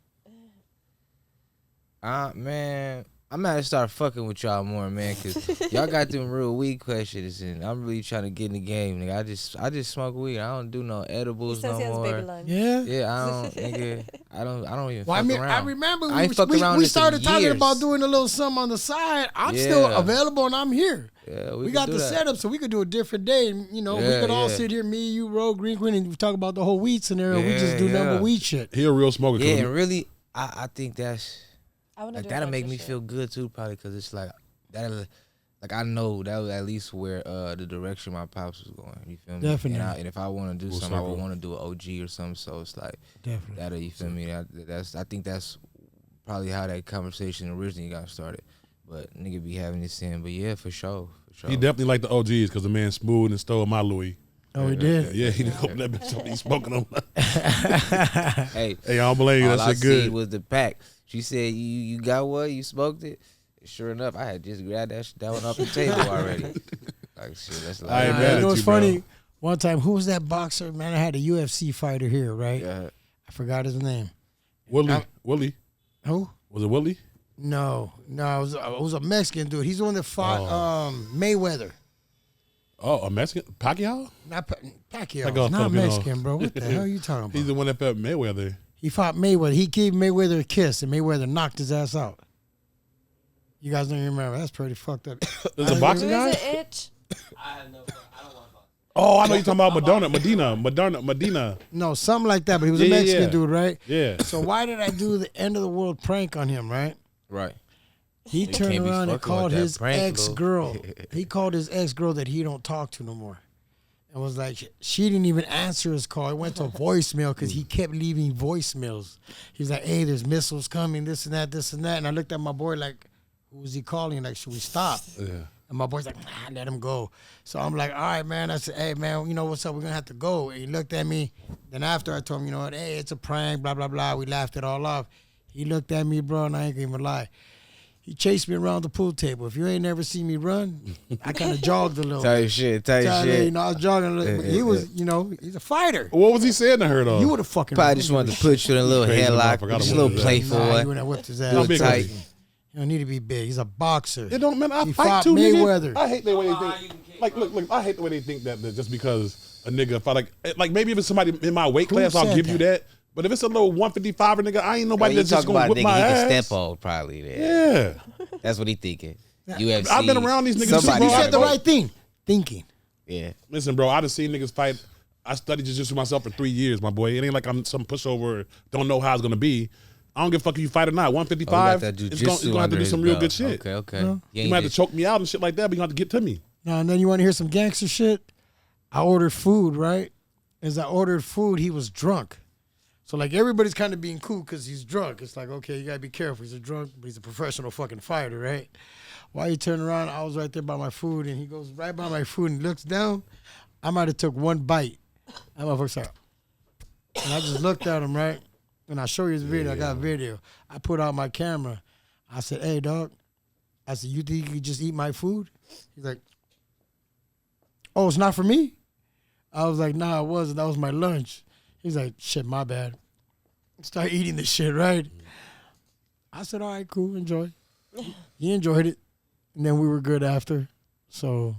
Man, I'm gonna have to start fucking with y'all more, man, cause y'all got them real weed questions, and I'm really trying to get in the game, nigga. I just smoke weed. I don't do no He edibles says no he has more. baby lungs. Yeah. Yeah, I don't, nigga. I don't even Well, I fuck mean, around. I remember I ain't fucked around we in some started talking years. about doing a little something on the side. I'm still Yeah. available and I'm here. Yeah, We can got do the that. setup, so we could do a different day. You know, we Yeah, could all yeah. sit here, me, you, Ro, Green Queen, and talk about the whole weed scenario. We just Yeah, do number yeah. weed shit. he a real smoker. Yeah, 'cause and really, I think that's I want to like do a that'll bunch make of me shit. feel good too, probably, cause it's like that. Like I know that was at least where the direction my pops was going. You feel me? Definitely. And if I want to do Full something, I would circle. want to do an OG or something. So it's like Definitely. that'll, you feel me? I think that's probably how that conversation originally got started. But nigga be having this in. But yeah, for sure. he definitely like the OGs because the man smooth and stole my Louis. Oh, we did? Yeah, he didn't open that bitch up. He smoking them. Hey, Hey, I don't blame you. all That I shit good. see was the pack. She said, "You got what? You smoked it." Sure enough, I had just grabbed that one off the table already. Like shit, that's like I ain't Nah, mad you at know what's you, bro. funny? One time, who was that boxer? Man, I had a UFC fighter here, right? Yeah. I forgot his name. Willie. Who? Was it Willie? No, it was a Mexican dude. He's the one that fought Mayweather. Oh, a Mexican? Pacquiao? Not Pacquiao. Like a Not Filipino. Mexican, bro. What the hell are you talking about? He's the one that fought Mayweather. He fought Mayweather. He gave Mayweather a kiss, and Mayweather knocked his ass out. You guys don't even remember. That's pretty fucked up. There's a boxing Who guy? is it, Itch? I have no. I don't want to fuck. Oh, I know you're talking about Medina. No, something like that, but he was a Yeah, yeah, Mexican yeah. dude, right? Yeah. So why did I do the end of the world prank on him, right? Right. He can't turned be around and fucking called with that his prank, ex-girl. He called his ex-girl that he don't talk to no more. And was like, she didn't even answer his call. It went to voicemail because he kept leaving voicemails. He was like, hey, there's missiles coming, this and that, this and that. And I looked at my boy like, who was he calling? Like, should we stop? Yeah. And my boy's like, nah, let him go. So I'm like, all right, man. I said, hey, man, you know what's up? We're going to have to go. And he looked at me. Then after I told him, you know what, hey, it's a prank, blah, blah, blah. We laughed it all off. He looked at me, bro, and I ain't gonna even lie. He chased me around the pool table. If you ain't never seen me run, I kind of jogged a little. Type shit. You know, I was jogging a little. But he was, you know, he's a fighter. What was he saying to her though? You would have fucking. Probably just wanted to put you in a little Crazy headlock, motherfucker. I just a don't little wanna do that. playful. Nah, you would have whipped his ass. How Do big it was tight. he? You don't need to be big. He's a boxer. It don't, man. I He fight fought too, Mayweather. nigga. I hate the way they think. Look. I hate the way they think that just because a nigga fight like maybe if it's somebody in my weight Who class, I'll said give you that. But if it's a little 155er nigga, I ain't nobody You that's just talk gonna about whip nigga my he ass. can step on probably there. Yeah. That's what he thinking. UFC. I've been around these niggas. Somebody You Bro, said the right thing. Thinking. Yeah. Listen, bro, I done seen niggas fight. I studied jiu-jitsu myself for 3 years, my boy. It ain't like I'm some pushover, don't know how it's gonna be. I don't give a fuck if you fight or not. 155, that it's jujitsu gonna have to under be some his real belt. good shit. Okay. Yeah. You might have to choke me out and shit like that, but you have to get to me. Now and then you want to hear some gangster shit? I ordered food, right? As I ordered food, he was drunk. So like everybody's kind of being cool because he's drunk. It's like, okay, you gotta be careful. He's a drunk, but he's a professional fucking fighter, right? While he turned around, I was right there by my food, and he goes right by my food and looks down. I might have took one bite. That motherfucker's like, and I just looked at him, right? And I show you his video. I got a video. I put out my camera. I said, hey, dog. I said, you think you could just eat my food? He's like, oh, it's not for me? I was like, nah, it wasn't. That was my lunch. He's like, shit, my bad. Start eating this shit, right? I said, all right, cool, enjoy. He enjoyed it. And then we were good after. So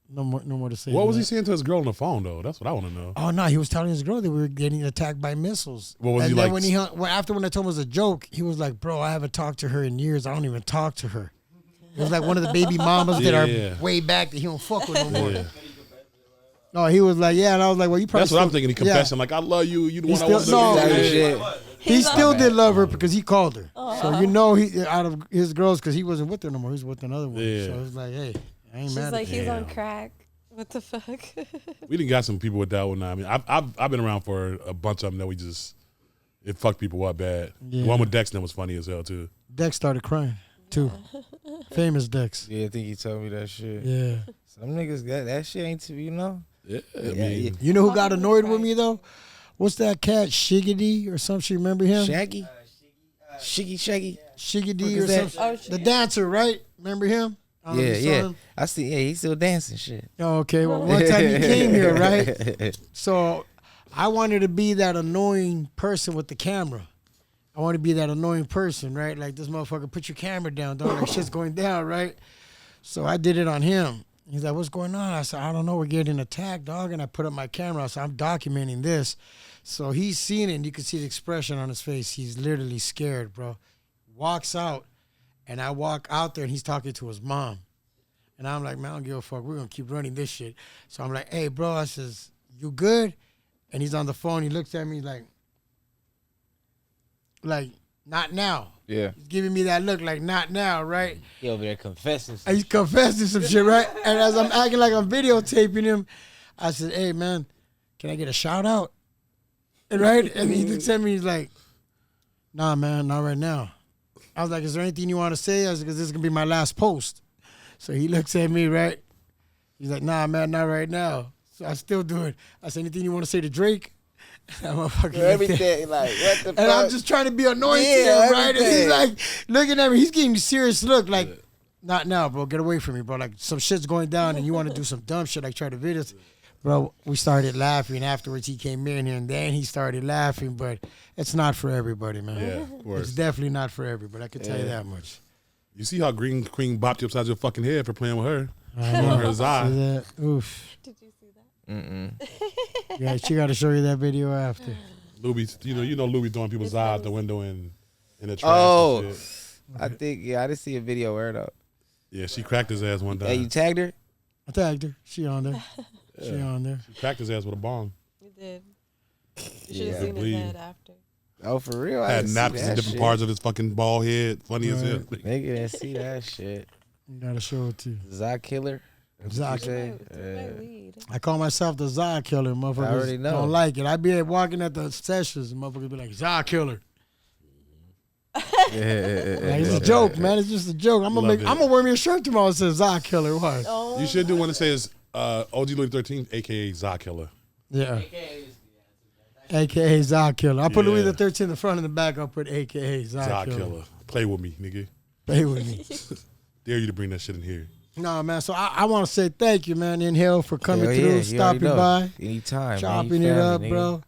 no more to say. What to was he that. saying to his girl on the phone though? That's what I want to know. Oh no, he was telling his girl that we were getting attacked by missiles. What was and he then like? when he after when I told him it was a joke, he was like, "Bro, I haven't talked to her in years. I don't even talk to her." It was like one of the baby mamas that Yeah. are way back that he don't fuck with no more. Yeah. No, he was like, "Yeah," and I was like, "Well, you probably." That's what I'm still- thinking. He yeah. confessing like, I love you. You the He one I want to still- no. do. Type Yeah. shit. He still not did bad. love her because he called her. So you know he out of his girls because he wasn't with her no more. He was with another one. Yeah. So it was like, hey, I ain't She's mad. like, at he's on Damn. crack. What the fuck? We done got some people with that one now. I mean, I've been around for a bunch of them that we just it fucked people up bad. Yeah. The one with Dexter was funny as hell too. Dex started crying too. Famous Dex. Yeah, I think he told me that shit. Yeah. Some niggas that shit ain't to, you know. Yeah, I Yeah, mean, yeah. You know who got annoyed with me though? What's that cat? Shiggity or some shit? Remember him? Shaggy, Shaggy. Shiggity or What is some that? The dancer, right? Remember him? I don't know Yeah, if you saw yeah. him. I see. Yeah, he's still dancing. Shit. Oh, okay. Well, one time he came here, right? So I wanted to be that annoying person with the camera. I want to be that annoying person, right? Like this motherfucker, put your camera down, dog. Like shit's going down, right? So I did it on him. He's like, what's going on? I said, I don't know. We're getting attacked, dog. And I put up my camera. I said, I'm documenting this. So he's seen it, and you can see the expression on his face. He's literally scared, bro. Walks out, and I walk out there, and he's talking to his mom. And I'm like, man, I don't give a fuck. We're going to keep running this shit. So I'm like, hey, bro, I says, you good? And he's on the phone. He looks at me like, not now. Yeah. He's giving me that look like, not now, right? He over there confessing. And he's confessing some shit, right? And as I'm acting like I'm videotaping him, I said, hey, man, can I get a shout out? And right? And he looks at me, he's like, nah, man, not right now. I was like, is there anything you want to say? I was like, 'cause this is going to be my last post. So he looks at me, right? He's like, nah, man, not right now. So I still do it. I said, anything you want to say to Drake? That motherfucker looked at- Everything like what the fuck? and I'm just trying to be annoying to Yeah, him, right? And he's everything. like looking at me. He's getting a serious look like, not now, bro. Get away from me, bro. Like some shit's going down and you want to do some dumb shit like try to video. Bro, we started laughing. Afterwards, he came in here and then he started laughing. But it's not for everybody, man. yeah, of It's course. definitely not for everybody. I can tell you that much. You see how Green Queen bopped you upside your fucking head for playing with her? I Showing know. her his See eye. that? Oof. Did you see that? Mm-mm. Yeah, she got to show you that video after. Louie, you know Louie throwing people's eye out the window in the trash. Oh, and shit. I think I didn't see a video where though. Yeah, she cracked his ass one time. Hey, you tagged her? I tagged her. She on there. She on there. She cracked his ass with a bomb. You did. You should have Yeah. seen his Bleed. head after. Oh, for real? I Had didn't see napkins in that different shit. parts of his fucking bald head. Funny as hell. Right. Nigga didn't see that shit. You got to show it to you. Zod killer. Zod Say? It's my weed. I call myself the Zod killer. Motherfuckers I already know. don't like it. I be walking at the sessions and motherfuckers be like, Zod killer. Like, it's a joke, man. It's just a joke. I'm Love gonna it. wear me a shirt tomorrow that says Zod killer. Why? Oh, You should do one that says Oglouiethexiii, aka Zod Killer. Yeah. AKA Zod killer. I put Yeah. Louie the 13th in the front and the back. I'll put AKA Zod Zod killer. Killer. Play with me, nigga. Play with me. Dare you to bring that shit in here. No, man. So I want to say thank you, man, NHale, for coming Hell through, yeah, you stopping already know. by, Anytime. chopping it up, bro.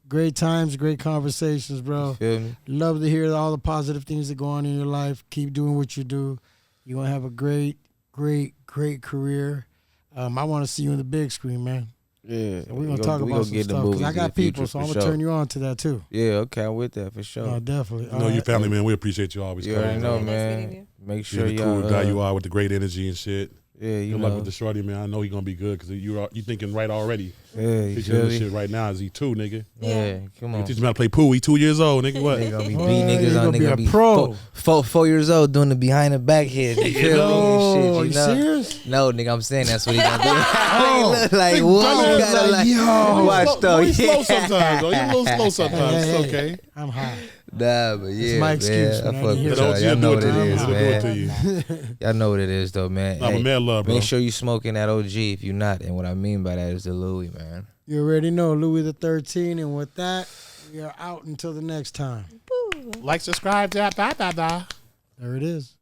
Great times, great conversations, bro. Feel me? Love to hear all the positive things that go on in your life. Keep doing what you do. You're going to have a great, great, great career. I want to see you on the big screen, man. Yeah. So we're going to talk about some stuff because I got people, so I'm going to turn you on to that, too. Yeah, okay, I'm with that for sure. No, definitely. You know, you family, man. We appreciate you always. You already know, Nice meeting man. you. Make sure You're the y'all. cool guy you are with the great energy and shit. Yeah, you Good know. luck with the shorty, man. I know he gonna be good because you thinking right already. Yeah, you Teaching feel him this me? shit right now. Is he 2, nigga? Yeah, come on. Teach him how to play pool. He 2 years old, nigga. What? They gonna be Boy, beating you niggas on. gonna They be gonna a be pro. 4 years old doing the behind the back head. You feel me? Oh, And shit, you you know? serious? No, nigga, I'm saying that's what he gonna do. Oh, He look like, big whoa, dumbass gotta like, like, yo. watch though. He's slow Yeah. sometimes, though. He's a little slow sometimes. Hey, It's hey, okay. I'm high. Nah, but yeah, my excuse, man. man. I fuck I with That y'all. OG Y'all will know do what it it to you. is, He'll do it to man. you. Y'all know what it is, though, man. Nah, but Hey, man, love, bro. make sure you smoking that OG if you're not. And what I mean by that is the Louie, man. You already know, Louie_the_13. And with that, we are out until the next time. Woo. Like, subscribe, da. There it is.